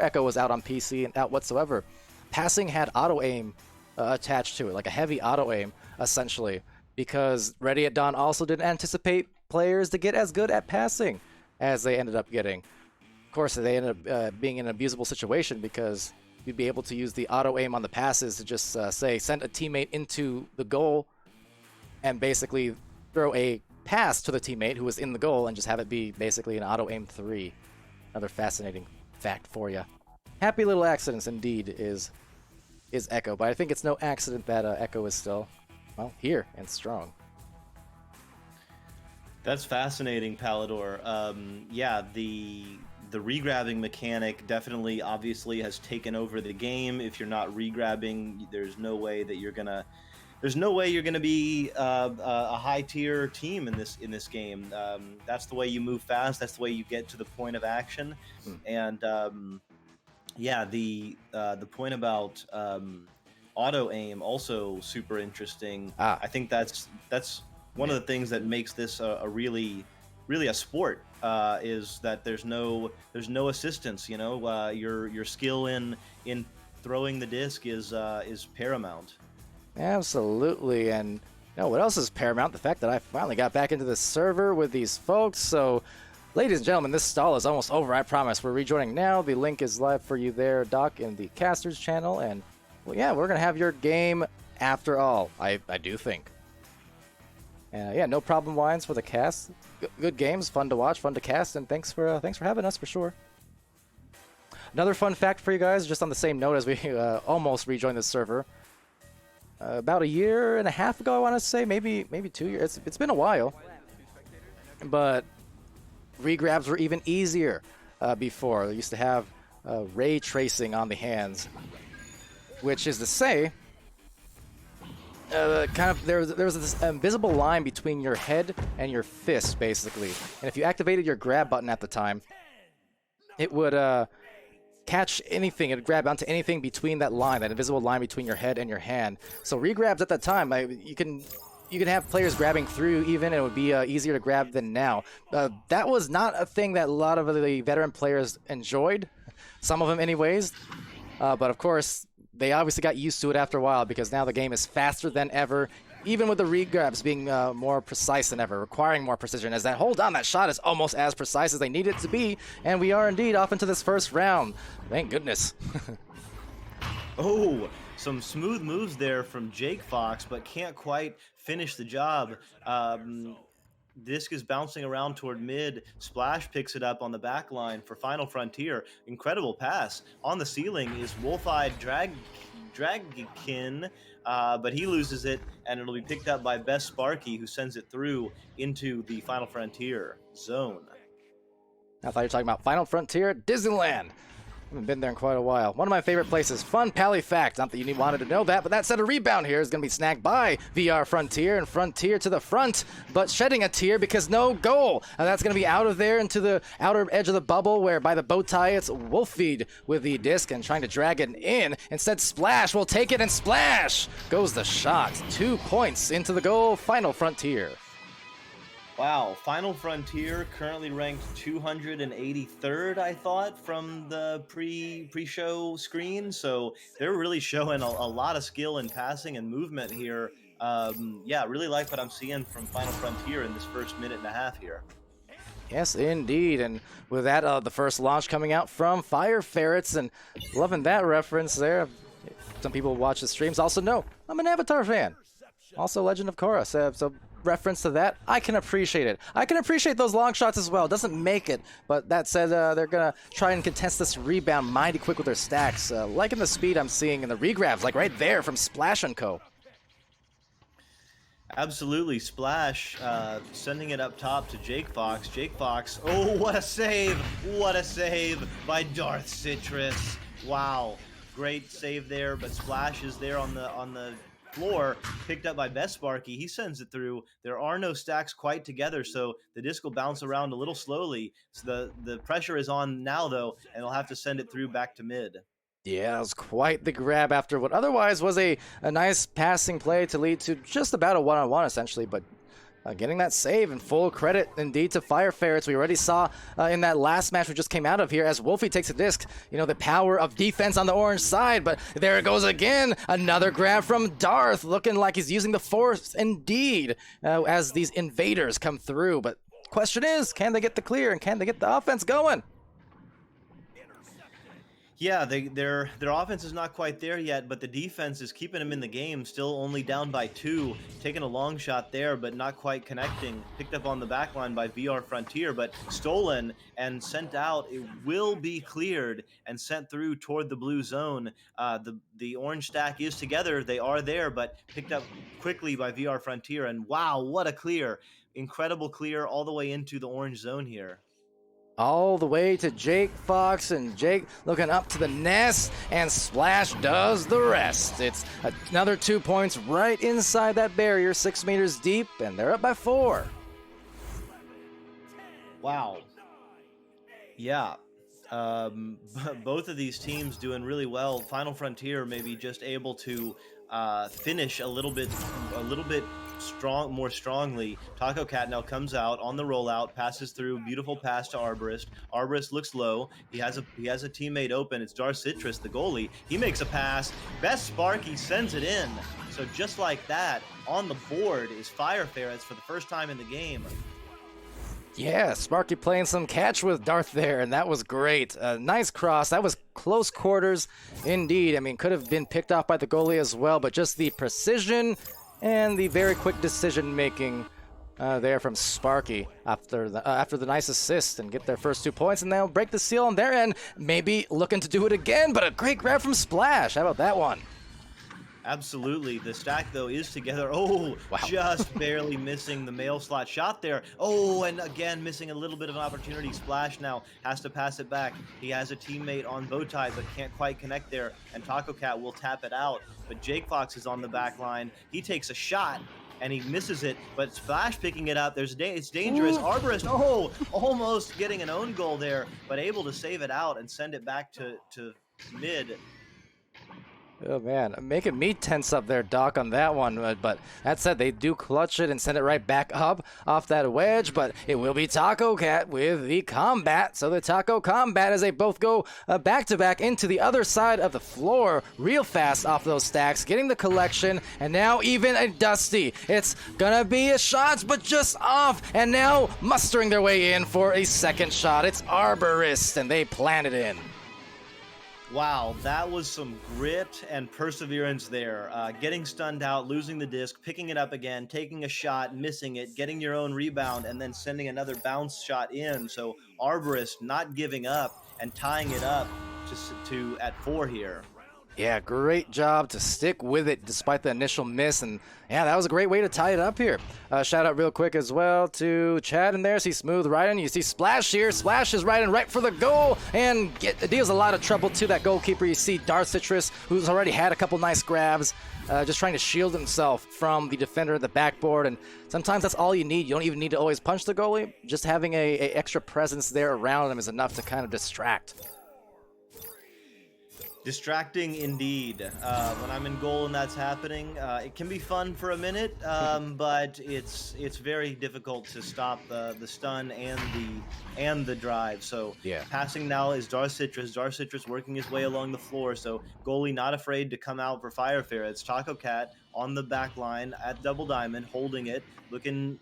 Echo was out on PC and out whatsoever, passing had auto-aim attached to it, like a heavy auto-aim, essentially, because Ready at Dawn also didn't anticipate players to get as good at passing as they ended up getting. Of course, they ended up being in an abusable situation because you'd be able to use the auto-aim on the passes to just, send a teammate into the goal and basically throw a pass to the teammate who was in the goal and just have it be basically an auto-aim 3. Another fascinating fact for you. Happy little accidents indeed is Echo, but I think it's no accident that Echo is still, well, here and strong. That's fascinating, Palidore. Yeah, the regrabbing mechanic definitely, obviously, has taken over the game. If you're not regrabbing, there's no way you're gonna be a high tier team in this game. That's the way you move fast. That's the way you get to the point of action. And yeah, the point about auto aim also super interesting. I think that's one of the things that makes this a really a sport. Is that there's no assistance. Your skill in throwing the disc is paramount. Absolutely, and what else is paramount? The fact that I finally got back into the server with these folks. So, ladies and gentlemen, this stall is almost over, I promise. We're rejoining now. The link is live for you there, Doc, in the Casters channel. And, well, yeah, we're going to have your game after all, I do think. Yeah, no problem wines for the cast. Good games, fun to watch, fun to cast, and thanks for having us for sure. Another fun fact for you guys, just on the same note as we almost rejoined the server. About a year and a half ago, I want to say, maybe 2 years. It's been a while, but regrabs were even easier before. They used to have ray tracing on the hands, which is to say, there was this invisible line between your head and your fist, basically. And if you activated your grab button at the time, it would catch anything. It would grab onto anything between that line, that invisible line between your head and your hand. So regrabs at that time, you can have players grabbing through even, and it would be easier to grab than now. That was not a thing that a lot of the veteran players enjoyed, some of them anyways. But of course, they obviously got used to it after a while, because now the game is faster than ever, even with the regrabs being more precise than ever, requiring more precision, as that hold on, that shot is almost as precise as they need it to be, and we are indeed off into this first round. Thank goodness. Oh, some smooth moves there from Jake Fox, but can't quite finish the job. Disc is bouncing around toward mid. Splash picks it up on the back line for Final Frontier. Incredible pass. On the ceiling is Wolf-Eyed Dragkin, but he loses it, and it'll be picked up by Best Sparky, who sends it through into the Final Frontier zone. I thought you were talking about Final Frontier at Disneyland. I haven't been there in quite a while. One of my favorite places. Fun Pally fact. Not that you wanted to know that, but that said, a rebound here is going to be snagged by VR Frontier, and Frontier to the front, but shedding a tear because no goal. And that's going to be out of there into the outer edge of the bubble, where by the bow tie, it's Wolfeed with the disc and trying to drag it in. Instead, Splash will take it, and Splash goes the shot. 2 points into the goal. Final Frontier. Wow, Final Frontier currently ranked 283rd, I thought, from the pre-show screen. So they're really showing a lot of skill in passing and movement here. Yeah, really like what I'm seeing from Final Frontier in this first minute and a half here. Yes, indeed. And with that, the first launch coming out from Fire Ferrets, and loving that reference there. Some people who watch the streams also know I'm an Avatar fan. Also Legend of Korra. So reference to that, I can appreciate it. I can appreciate those long shots as well. Doesn't make it, but that said, they're gonna try and contest this rebound mighty quick with their stacks. Liking the speed I'm seeing in the regrabs, like right there from Splash & Co. Absolutely. Splash sending it up top to Jake Fox. Jake Fox, oh, what a save! What a save by Darth Citrus. Wow, great save there, but Splash is there on the floor, picked up by Best Sparky. He sends it through. There are no stacks quite together, so the disc will bounce around a little slowly. So the pressure is on now, though, and they'll have to send it through back to mid. Yeah, it was quite the grab after what otherwise was a nice passing play to lead to just about a one-on-one, essentially, but getting that save, and full credit indeed to Fire Ferrets. We already saw in that last match we just came out of here, as Wolfie takes a disc, you know, the power of defense on the orange side, but there it goes again. Another grab from Darth, looking like he's using the force indeed as these invaders come through. But question is, can they get the clear, and can they get the offense going? Yeah, their offense is not quite there yet, but the defense is keeping them in the game, still only down by 2. Taking a long shot there, but not quite connecting. Picked up on the back line by VR Frontier, but stolen and sent out. It will be cleared and sent through toward the blue zone. The orange stack is together. They are there, but picked up quickly by VR Frontier. And wow, what a clear. Incredible clear all the way into the orange zone here. All the way to Jake Fox, and Jake looking up to the nest, and Splash does the rest. It's another 2 points right inside that barrier, 6 meters deep, and they're up by 4. Wow. Yeah. Both of these teams doing really well. Final Frontier maybe just able to finish a little bit more strongly. Taco Cat now comes out on the rollout, passes through, beautiful pass to Arborist. Arborist looks low. He has a teammate open. It's Darth Citrus, the goalie. He makes a pass. Best Sparky sends it in. So just like that, on the board is Fire Ferrets for the first time in the game. Yeah, Sparky playing some catch with Darth there, and that was great. Nice cross. That was close quarters indeed. I mean, could have been picked off by the goalie as well, but just the precision and the very quick decision-making there from Sparky after the nice assist, and get their first 2 points, and they'll break the seal on their end, maybe looking to do it again, but a great grab from Splash. How about that one? Absolutely. The stack, though, is together. Oh, Wow. just barely missing the mail slot shot there. Oh, and again, missing a little bit of an opportunity. Splash now has to pass it back. He has a teammate on bow tie, but can't quite connect there, and Taco Cat will tap it out. But Jake Fox is on the back line. He takes a shot, and he misses it, but Splash picking it up. It's dangerous. Arborist, oh, almost getting an own goal there, but able to save it out and send it back to mid. Oh man, making me tense up there, Doc, on that one. But that said, they do clutch it and send it right back up off that wedge. But it will be Taco Cat with the combat. So the Taco combat as they both go back to back into the other side of the floor real fast off those stacks, getting the collection. And now even a Dusty. It's gonna be a shot, but just off. And now mustering their way in for a second shot. It's Arborist, and they plan it in. Wow, that was some grit and perseverance there. Getting stunned out, losing the disc, picking it up again, taking a shot, missing it, getting your own rebound, and then sending another bounce shot in. So Arborist not giving up and tying it up to at 4 here. Yeah, great job to stick with it despite the initial miss. And yeah, that was a great way to tie it up here. Shout out real quick as well to Chad in there. See Smooth right in. You see Splash here. Splash is right in right for the goal and deals a lot of trouble to that goalkeeper. You see Darth Citrus, who's already had a couple nice grabs, just trying to shield himself from the defender at the backboard. And sometimes that's all you need. You don't even need to always punch the goalie. Just having a extra presence there around him is enough to kind of distract. Distracting indeed. When I'm in goal and that's happening, it can be fun for a minute, but it's very difficult to stop the stun and the drive. So yeah. Passing now is Darth Citrus. Darth Citrus working his way along the floor. So goalie not afraid to come out for Fire Ferrets. Taco Cat on the back line at Double Diamond, holding it, looking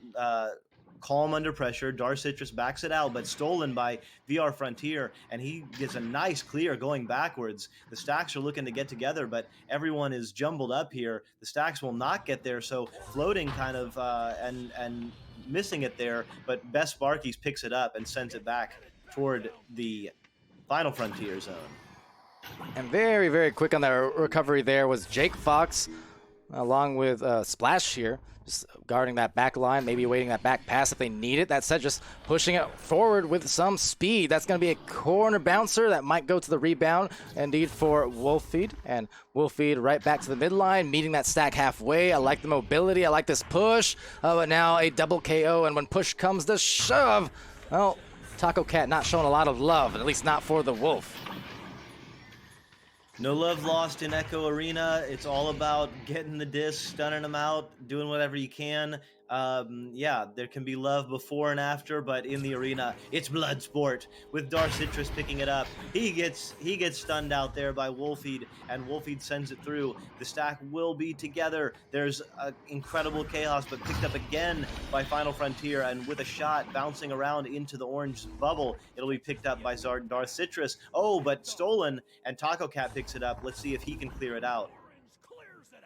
calm under pressure. Darth Citrus backs it out, but stolen by VR Frontier, and he gets a nice clear going backwards. The stacks are looking to get together, but everyone is jumbled up here. The stacks will not get there, so floating kind of and missing it there, but Best Sparkies picks it up and sends it back toward the Final Frontier zone. And very, very quick on that recovery there was Jake Fox, along with Splash here, just guarding that back line, maybe awaiting that back pass if they need it. That said, just pushing it forward with some speed. That's going to be a corner bouncer that might go to the rebound, indeed, for Wolfeed. And Wolfeed right back to the midline, meeting that stack halfway. I like the mobility. I like this push. But now a double KO, and when push comes to shove, well, Taco Cat not showing a lot of love, at least not for the Wolf. No love lost in Echo Arena. It's all about getting the disc, stunning them out, doing whatever you can. Yeah, there can be love before and after, but in the arena, it's blood sport. With Darth Citrus picking it up, he gets stunned out there by Wolfeed, and Wolfeed sends it through. The stack will be together. There's incredible chaos, but picked up again by Final Frontier, and with a shot bouncing around into the orange bubble, it'll be picked up by Darth Citrus. Oh, but stolen, and Taco Cat picks it up. Let's see if he can clear it out.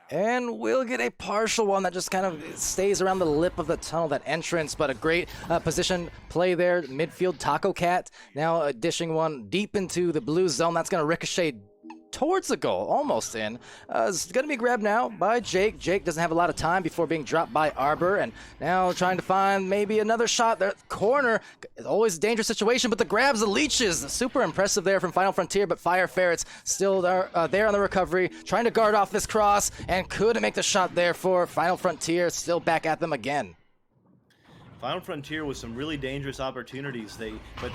And we'll get a partial one that just kind of stays around the lip of the tunnel, that entrance, but a great position play there. Midfield, Taco Cat now dishing one deep into the blue zone. That's going to ricochet towards the goal, almost in. It's going to be grabbed now by Jake. Jake doesn't have a lot of time before being dropped by Arbor, and now trying to find maybe another shot there. Corner, always a dangerous situation, but the grabs, the leeches, super impressive there from Final Frontier, but Fire Ferrets still there on the recovery, trying to guard off this cross, and couldn't make the shot there for Final Frontier, still back at them again. Final Frontier with some really dangerous opportunities,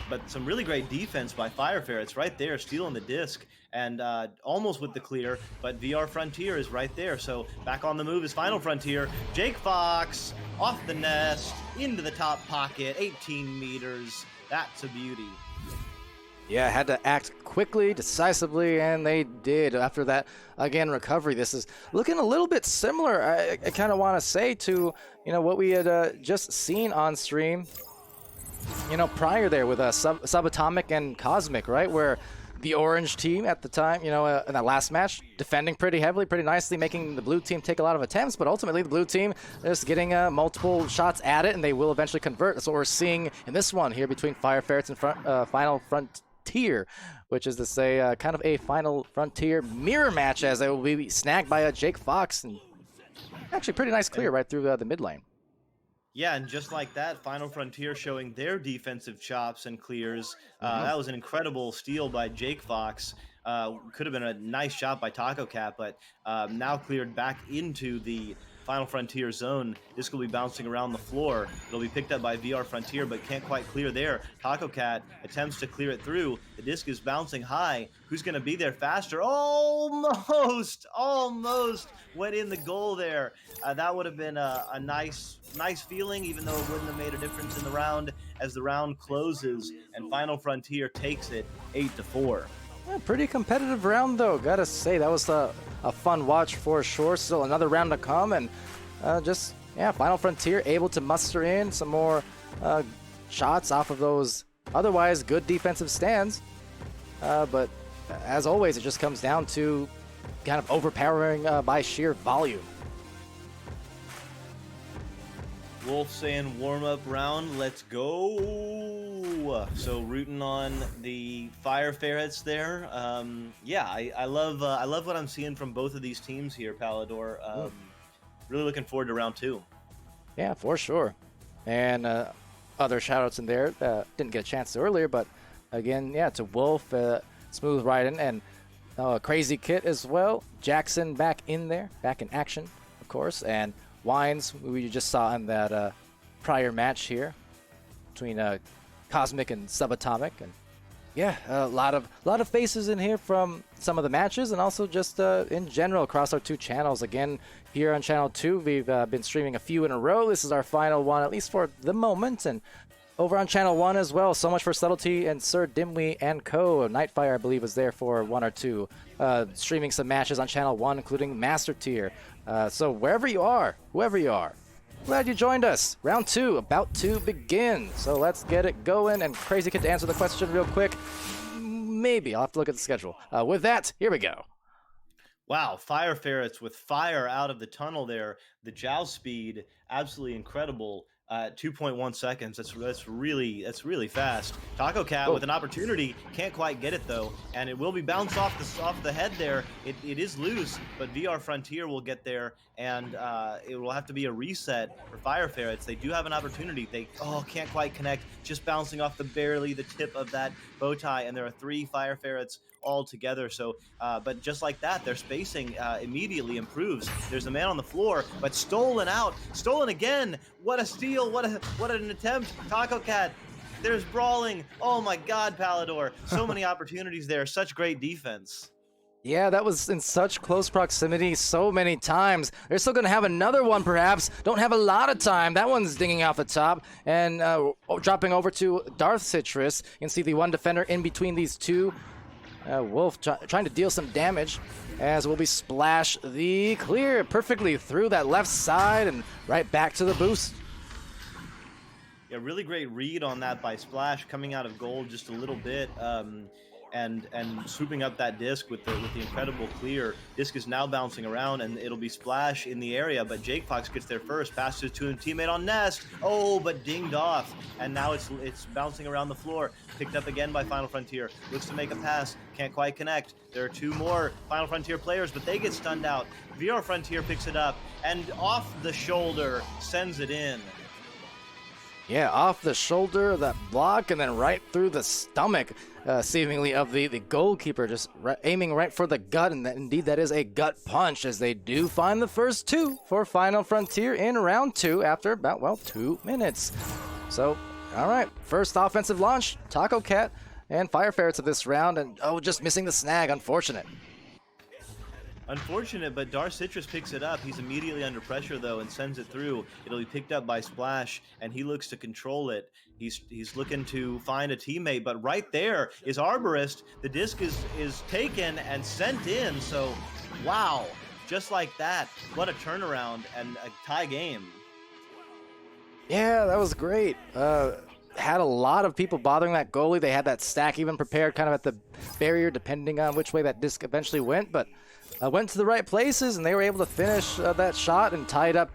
but some really great defense by Fire Ferrets right there, stealing the disc and almost with the clear, but VR Frontier is right there. So back on the move is Final Frontier. Jake Fox off the nest into the top pocket, 18 meters. That's a beauty. Yeah, had to act quickly, decisively, and they did. After that, again, recovery. This is looking a little bit similar, I kind of want to say, to, what we had just seen on stream, prior there with Subatomic and Cosmic, right? Where the orange team at the time, in that last match, defending pretty heavily, pretty nicely, making the blue team take a lot of attempts, but ultimately the blue team is getting multiple shots at it, and they will eventually convert. That's what we're seeing in this one here between Fire Ferrets and Final Frontier. Frontier, which is to say kind of a Final Frontier mirror match, as they will be snagged by Jake Fox. And actually pretty nice clear right through the mid lane. Yeah, and just like that, Final Frontier showing their defensive chops and clears. That was an incredible steal by Jake Fox. Could have been a nice shot by Taco Cat, but now cleared back into the Final Frontier zone. This will be bouncing around the floor. It'll be picked up by VR Frontier, but can't quite clear there. Taco Cat attempts to clear it through. The disc is bouncing high. Who's going to be there faster? Almost went in the goal there. That would have been a nice feeling, even though it wouldn't have made a difference in the round, as the round closes and Final Frontier takes it 8-4. Yeah, pretty competitive round, though. Gotta say, that was a fun watch for sure. Still another round to come, and Final Frontier able to muster in some more shots off of those otherwise good defensive stands. But as always, it just comes down to kind of overpowering by sheer volume. Wolf saying warm-up round, let's go. So rooting on the Fire Ferrets there. I love what I'm seeing from both of these teams here, Palidore. Really looking forward to round 2. Yeah, for sure. And other shout-outs in there that didn't get a chance to earlier, but again, to Wolf, Smooth Riding, and Crazy Kit as well. Jackson back in there, back in action, of course, and Wines, we just saw in that prior match here between Cosmic and Subatomic, and a lot of faces in here from some of the matches, and also just in general across our 2 channels. Again, here on channel 2, we've been streaming a few in a row. This is our final one, at least for the moment, and over on channel 1 as well. So much for Subtlety and Sir Dimwee and Co. Nightfire, I believe, was there for 1 or 2, streaming some matches on channel 1, including Master Tier. So wherever you are, whoever you are, glad you joined us. Round 2 about to begin. So let's get it going. And Crazy Kid, to answer the question real quick, maybe I'll have to look at the schedule. With that, here we go. Wow, Fire Ferrets with fire out of the tunnel there. The joust speed, absolutely incredible. 2.1 seconds. That's really fast. Taco Cat with an opportunity, can't quite get it though, and it will be bounced off the head there. It is loose, but VR Frontier will get there, and it will have to be a reset for Fire Ferrets. They do have an opportunity. They can't quite connect, just bouncing off barely the tip of that bow tie, and there are 3 Fire Ferrets all together. So but just like that, their spacing immediately improves. There's a man on the floor, but stolen again. What a steal, what an attempt. Taco Cat, there's brawling. Oh my god, Palidore, so many opportunities there. Such great defense. Yeah, that was in such close proximity so many times. They're still going to have another one, perhaps. Don't have a lot of time. That one's dinging off the top. And dropping over to Darth Citrus. You can see the one defender in between these two. Wolf trying to deal some damage, as will be splash the clear perfectly through that left side and right back to the boost. Yeah, really great read on that by Splash, coming out of gold just a little bit, and swooping up that disc with the incredible clear. Disc is now bouncing around, and it'll be Splash in the area, but Jake Fox gets there first, passes to a teammate on Nest. But dinged off, and now it's bouncing around the floor. Picked up again by Final Frontier. Looks to make a pass, can't quite connect. There are 2 more Final Frontier players, but they get stunned out. VR Frontier picks it up, and off the shoulder sends it in. Yeah, off the shoulder of that block, and then right through the stomach, seemingly, of the goalkeeper, just aiming right for the gut, and indeed that is a gut punch, as they do find the first 2 for Final Frontier in round 2 after about, 2 minutes. So, all right, first offensive launch, Taco Cat and Fire Ferrets of this round, and just missing the snag, unfortunate. Unfortunate, but Darth Citrus picks it up. He's immediately under pressure, though, and sends it through. It'll be picked up by Splash, and he looks to control it. He's looking to find a teammate, but right there is Arborist. The disc is taken and sent in, so wow. Just like that, what a turnaround and a tie game. Yeah, that was great. Had a lot of people bothering that goalie. They had that stack even prepared kind of at the barrier, depending on which way that disc eventually went, but went to the right places, and they were able to finish that shot and tie it up,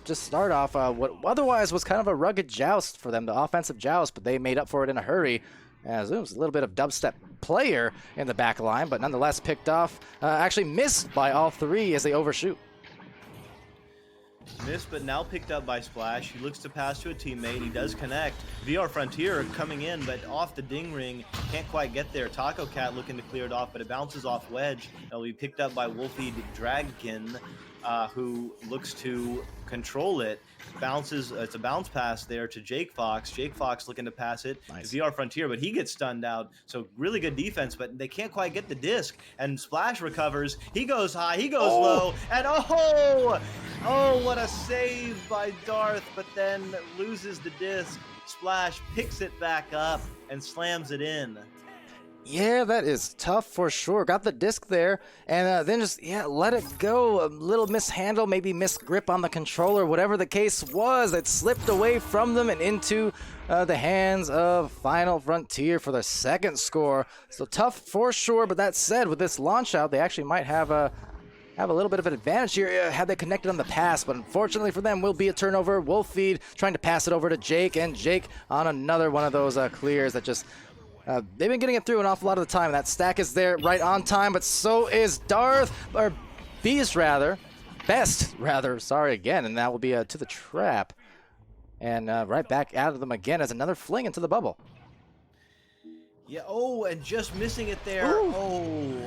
just start off what otherwise was kind of a rugged joust for them, the offensive joust, but they made up for it in a hurry As it was a little bit of dubstep player in the back line, but nonetheless picked off, actually missed by all three as they overshoot. Missed, but now picked up by Splash. He looks to pass to a teammate. He does connect. VR Frontier coming in, but off the ding ring. Can't quite get there. Taco Cat looking to clear it off, but it bounces off Wedge. It'll be picked up by Wolfie Dragkin, who looks to control it. Bounces, it's a bounce pass there to Jake Fox. Jake Fox looking to pass it to VR Frontier, but he gets stunned out. So really good defense, but they can't quite get the disc. And Splash recovers. He goes high, he goes low, and oh, what a save by Darth, but then loses the disc. Splash picks it back up and slams it in. Yeah, that is tough for sure. Got the disc there, and then just, let it go. A little mishandle, maybe misgrip on the controller, whatever the case was. It slipped away from them and into the hands of Final Frontier for their second score. So tough for sure, but that said, with this launch out, they actually might have a little bit of an advantage here had they connected on the pass, but unfortunately for them will be a turnover. Wolfeed trying to pass it over to Jake, and Jake on another one of those clears that just... they've been getting it through an awful lot of the time. That stack is there right on time, but so is Darth, or Best rather, sorry again, and that will be to the trap. And right back out of them again as another fling into the bubble. Yeah, and just missing it there. Ooh.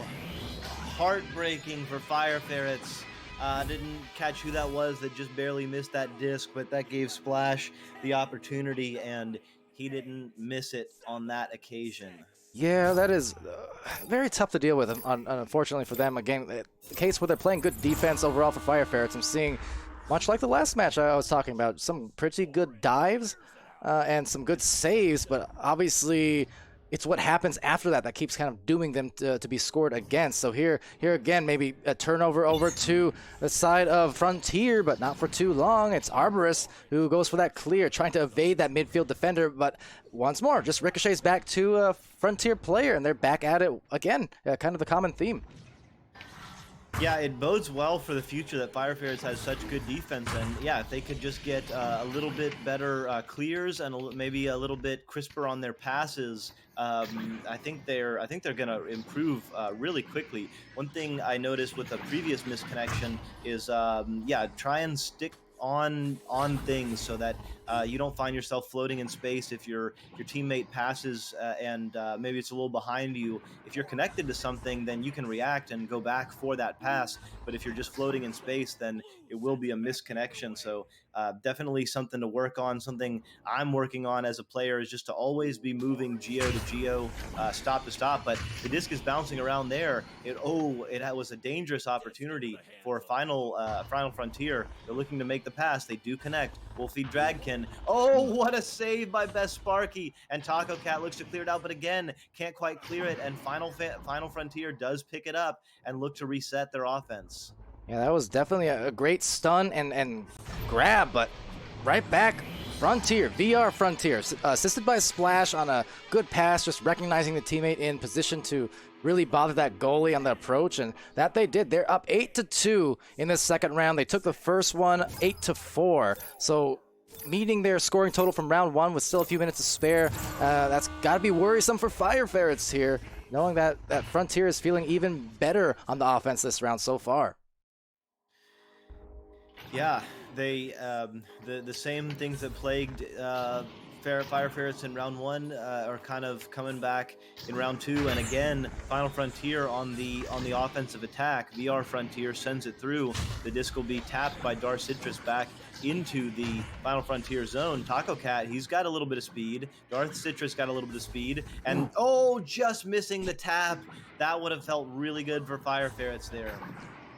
Heartbreaking for Fire Ferrets. Didn't catch who that was that just barely missed that disc, but that gave Splash the opportunity, and he didn't miss it on that occasion. Yeah, that is very tough to deal with, unfortunately for them. Again, the case where they're playing good defense overall for Fire Ferrets. I'm seeing, much like the last match I was talking about, some pretty good dives and some good saves, but obviously it's what happens after that that keeps kind of dooming them to be scored against. So here again, maybe a turnover over to the side of Frontier, but not for too long. It's Arborist who goes for that clear, trying to evade that midfield defender, but once more, just ricochets back to a Frontier player, and they're back at it again, kind of the common theme. Yeah, it bodes well for the future that Fire Ferrets has such good defense, and yeah, if they could just get a little bit better clears and maybe a little bit crisper on their passes, I think they're gonna improve really quickly. One thing I noticed with a previous misconnection is try and stick on things so that you don't find yourself floating in space if your teammate passes and maybe it's a little behind you. If you're connected to something, then you can react and go back for that pass, but if you're just floating in space, then it will be a misconnection. So definitely something to work on. Something I'm working on as a player is just to always be moving geo to geo, stop to stop, but the disc is bouncing around there. It was a dangerous opportunity for Final Frontier. They're looking to make the pass. They do connect. Wolfie Dragkin. What a save by Best Sparky. And Taco Cat looks to clear it out, but again, can't quite clear it. And Final Frontier does pick it up and look to reset their offense. Yeah, that was definitely a great stun and grab, but right back, Frontier, VR Frontier, assisted by Splash on a good pass, just recognizing the teammate in position to really bother that goalie on the approach, and that they did. They're up 8-2 in this second round. They took the first one 8-4, so meeting their scoring total from round one with still a few minutes to spare. That's got to be worrisome for Fire Ferrets here, knowing that Frontier is feeling even better on the offense this round so far. Yeah, they the same things that plagued Fire Ferrets in round one are kind of coming back in round two, and again, Final Frontier on the offensive attack. VR Frontier sends it through. The disc will be tapped by Darth Citrus back into the Final Frontier zone. Taco Cat, he's got a little bit of speed. Darth Citrus got a little bit of speed, and just missing the tap. That would have felt really good for Fire Ferrets there.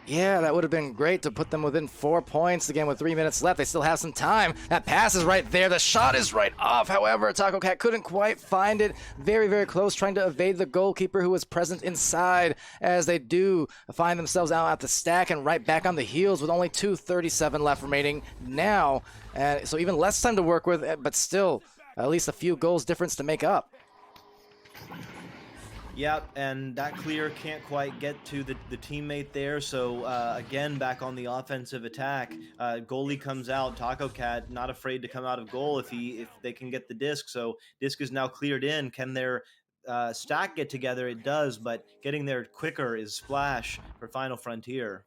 Yeah, that would have been great to put them within 4 points. Again, with 3 minutes left, they still have some time. That pass is right there. The shot is right off. However, Taco Cat couldn't quite find it. Very, very close, trying to evade the goalkeeper who was present inside, as they do find themselves out at the stack and right back on the heels with only 2:37 left remaining now. So even less time to work with, but still at least a few goals difference to make up. Yep, and that clear can't quite get to the teammate there. So again, back on the offensive attack, goalie comes out. Taco Cat not afraid to come out of goal if they can get the disc. So disc is now cleared in. Can their stack get together? It does, but getting there quicker is Splash for Final Frontier.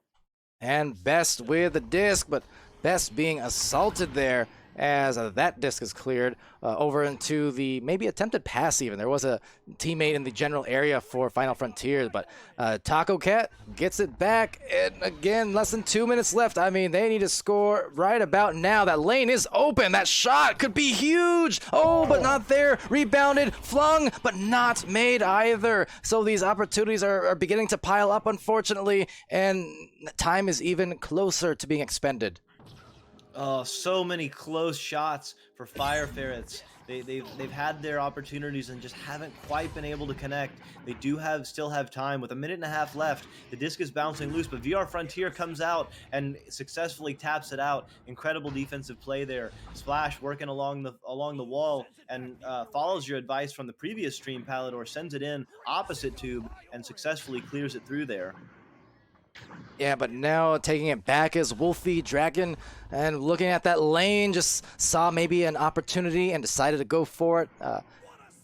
And Best with the disc, but Best being assaulted there as that disc is cleared over into the maybe attempted pass even. There was a teammate in the general area for Final Frontier, but Taco Cat gets it back. And again, less than 2 minutes left. I mean, they need to score right about now. That lane is open. That shot could be huge. Oh, but not there. Rebounded, flung, but not made either. So these opportunities are beginning to pile up, unfortunately, and time is even closer to being expended. Oh, so many close shots for Fire Ferrets. They've had their opportunities and just haven't quite been able to connect. They do still have time with a minute and a half left. The disc is bouncing loose, but VR Frontier comes out and successfully taps it out. Incredible defensive play there. Splash working along the wall and follows your advice from the previous stream. Palidore sends it in opposite tube and successfully clears it through there. Yeah, but now taking it back is Wolfie Dragon, and looking at that lane, just saw maybe an opportunity and decided to go for it.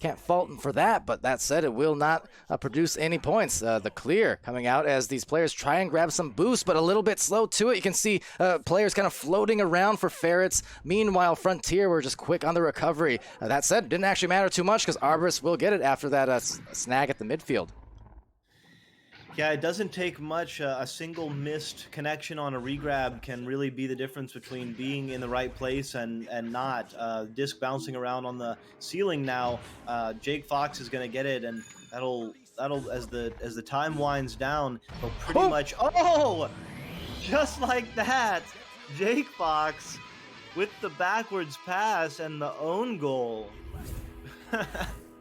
Can't fault him for that, but that said, it will not produce any points. The clear coming out as these players try and grab some boost, but a little bit slow to it. You can see players kind of floating around for Ferrets. Meanwhile, Frontier were just quick on the recovery. That said, didn't actually matter too much because Arborist will get it after that snag at the midfield. Yeah, it doesn't take much. A single missed connection on a regrab can really be the difference between being in the right place and not. Disc bouncing around on the ceiling now. Jake Fox is going to get it, and that'll as the time winds down, he'll pretty much. Oh, just like that, Jake Fox with the backwards pass and the own goal.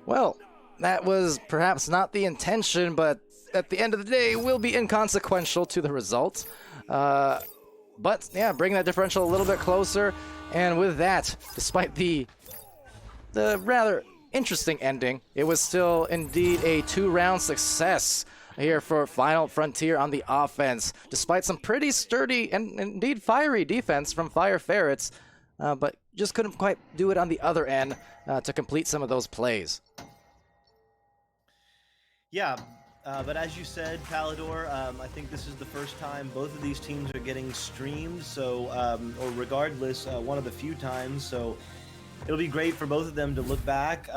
Well, that was perhaps not the intention, but at the end of the day, will be inconsequential to the results. But yeah, bring that differential a little bit closer. And with that, despite the rather interesting ending, it was still indeed a 2-round success here for Final Frontier on the offense, despite some pretty sturdy and indeed fiery defense from Fire Ferrets, but just couldn't quite do it on the other end to complete some of those plays. Yeah. But as you said, Palidore, I think this is the first time both of these teams are getting streamed, so or regardless, one of the few times. So it'll be great for both of them to look back.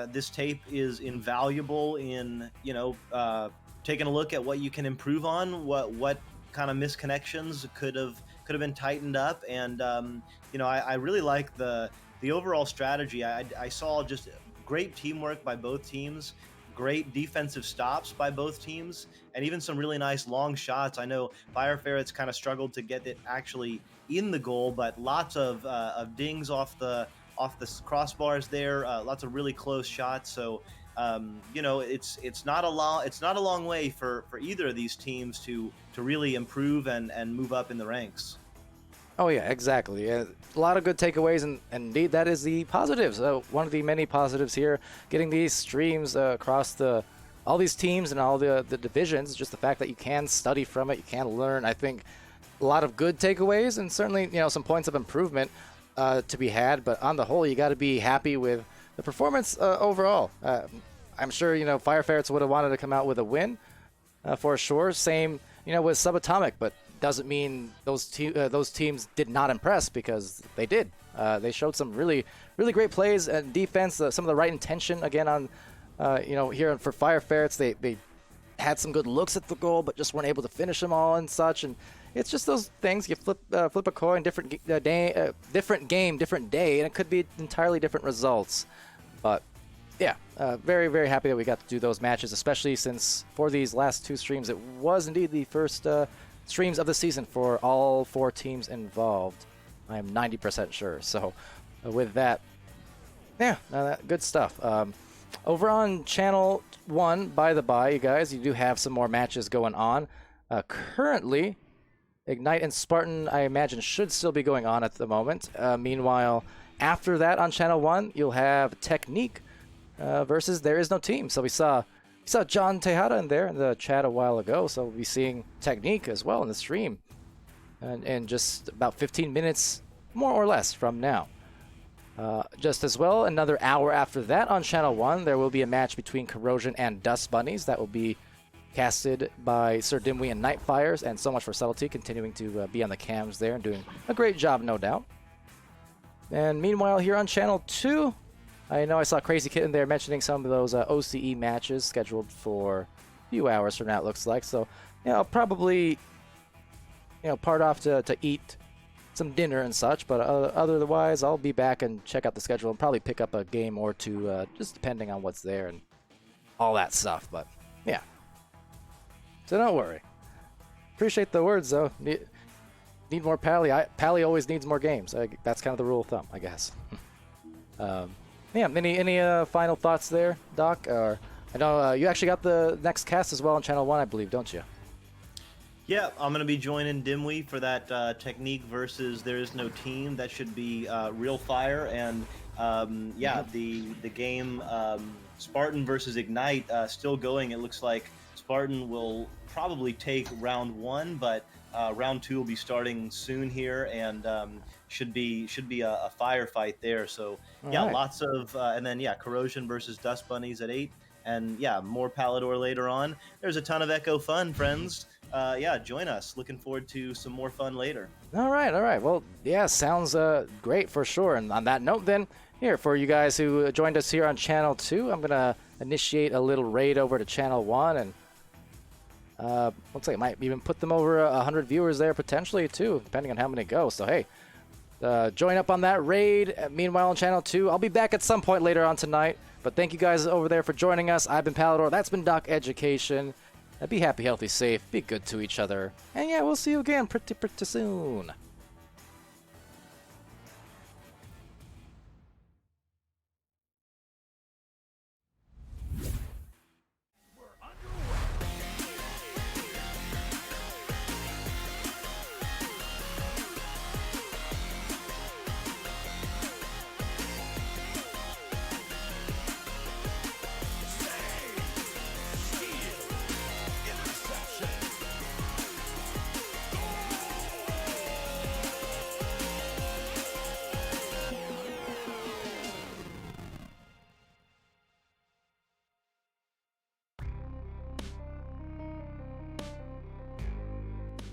This tape is invaluable in taking a look at what you can improve on, what kind of misconnections could have been tightened up, and I really like the overall strategy. I saw just great teamwork by both teams. Great defensive stops by both teams, and even some really nice long shots. I know Fire Ferrets kind of struggled to get it actually in the goal, but lots of dings off the crossbars there. Lots of really close shots. So it's not a long way for either of these teams to really improve and move up in the ranks. Oh yeah, exactly. A lot of good takeaways, and indeed that is the positives. One of the many positives here, getting these streams across all these teams and all the divisions. Just the fact that you can study from it, you can learn. I think a lot of good takeaways, and certainly some points of improvement to be had. But on the whole, you got to be happy with the performance overall. I'm sure Fire Ferrets would have wanted to come out with a win for sure. Same with Subatomic, but doesn't mean those teams did not impress, because they did. They showed some really, really great plays and defense, some of the right intention again on, here for Fire Ferrets. They had some good looks at the goal, but just weren't able to finish them all and such. And it's just those things. You flip a coin, different game, different day, and it could be entirely different results. But yeah, very, very happy that we got to do those matches, especially since for these last two streams, it was indeed the first streams of the season for all 4 teams involved. I am 90% sure. So with that, yeah, good stuff. Over on Channel 1, by the by, you guys, you do have some more matches going on. Currently, Ignite and Spartan, I imagine, should still be going on at the moment. Meanwhile, after that on Channel 1, you'll have Technique versus There Is No Team. So we saw saw John Tejada in there in the chat a while ago, so we'll be seeing Technique as well in the stream. And just about 15 minutes, more or less, from now. Just as well, another hour after that on Channel 1, there will be a match between Corrosion and Dust Bunnies that will be casted by Sir Dimwee and Nightfires, and So Much for Subtlety continuing to be on the cams there and doing a great job, no doubt. And meanwhile, here on Channel 2, I know I saw Crazy Kitten there mentioning some of those OCE matches scheduled for a few hours from now, it looks like. So, I'll probably, part off to eat some dinner and such, but otherwise, I'll be back and check out the schedule and probably pick up a game or two, just depending on what's there and all that stuff. But, yeah. So don't worry. Appreciate the words, though. Need more Pally. Pally always needs more games. That's kind of the rule of thumb, I guess. Yeah, any final thoughts there, Doc? Or I know you actually got the next cast as well on Channel 1, I believe, don't you? Yeah, I'm going to be joining Dimwee for that Technique versus There Is No Team. That should be real fire. And the game Spartan versus Ignite still going. It looks like Spartan will probably take round 1, but round 2 will be starting soon here, and should be a firefight there. So All right. Lots of and then Corrosion versus Dust Bunnies at 8, and more Palidore later on. There's a ton of Echo fun, friends. Join us. Looking forward to some more fun later. All right. Well, yeah, sounds great for sure. And on that note, then, here, for you guys who joined us here on Channel 2, I'm going to initiate a little raid over to Channel 1, and looks like I might even put them over 100 viewers there potentially, too, depending on how many go. So, hey, join up on that raid. Meanwhile, on Channel 2, I'll be back at some point later on tonight. But thank you guys over there for joining us. I've been Palidore. That's been DocEducation. Be happy, healthy, safe. Be good to each other. And we'll see you again pretty soon.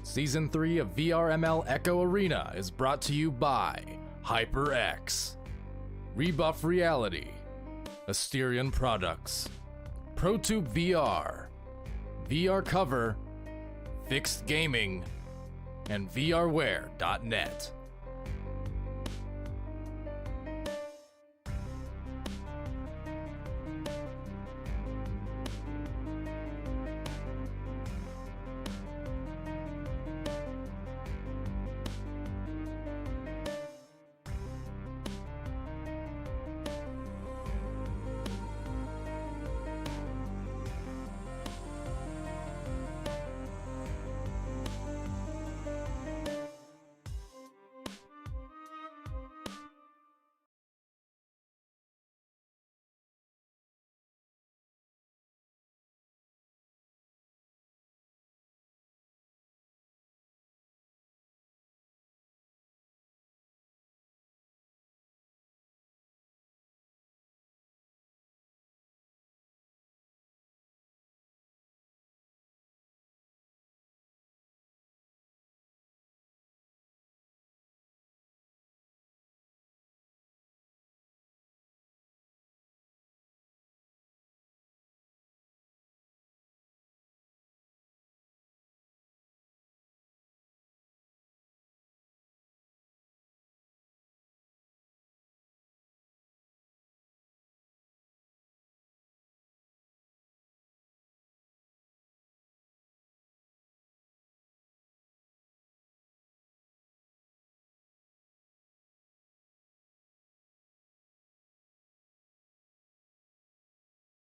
Season 3 of VRML Echo Arena is brought to you by HyperX, Rebuff Reality, Asterion Products, ProTube VR, VR Cover, Fixed Gaming, and VRware.net.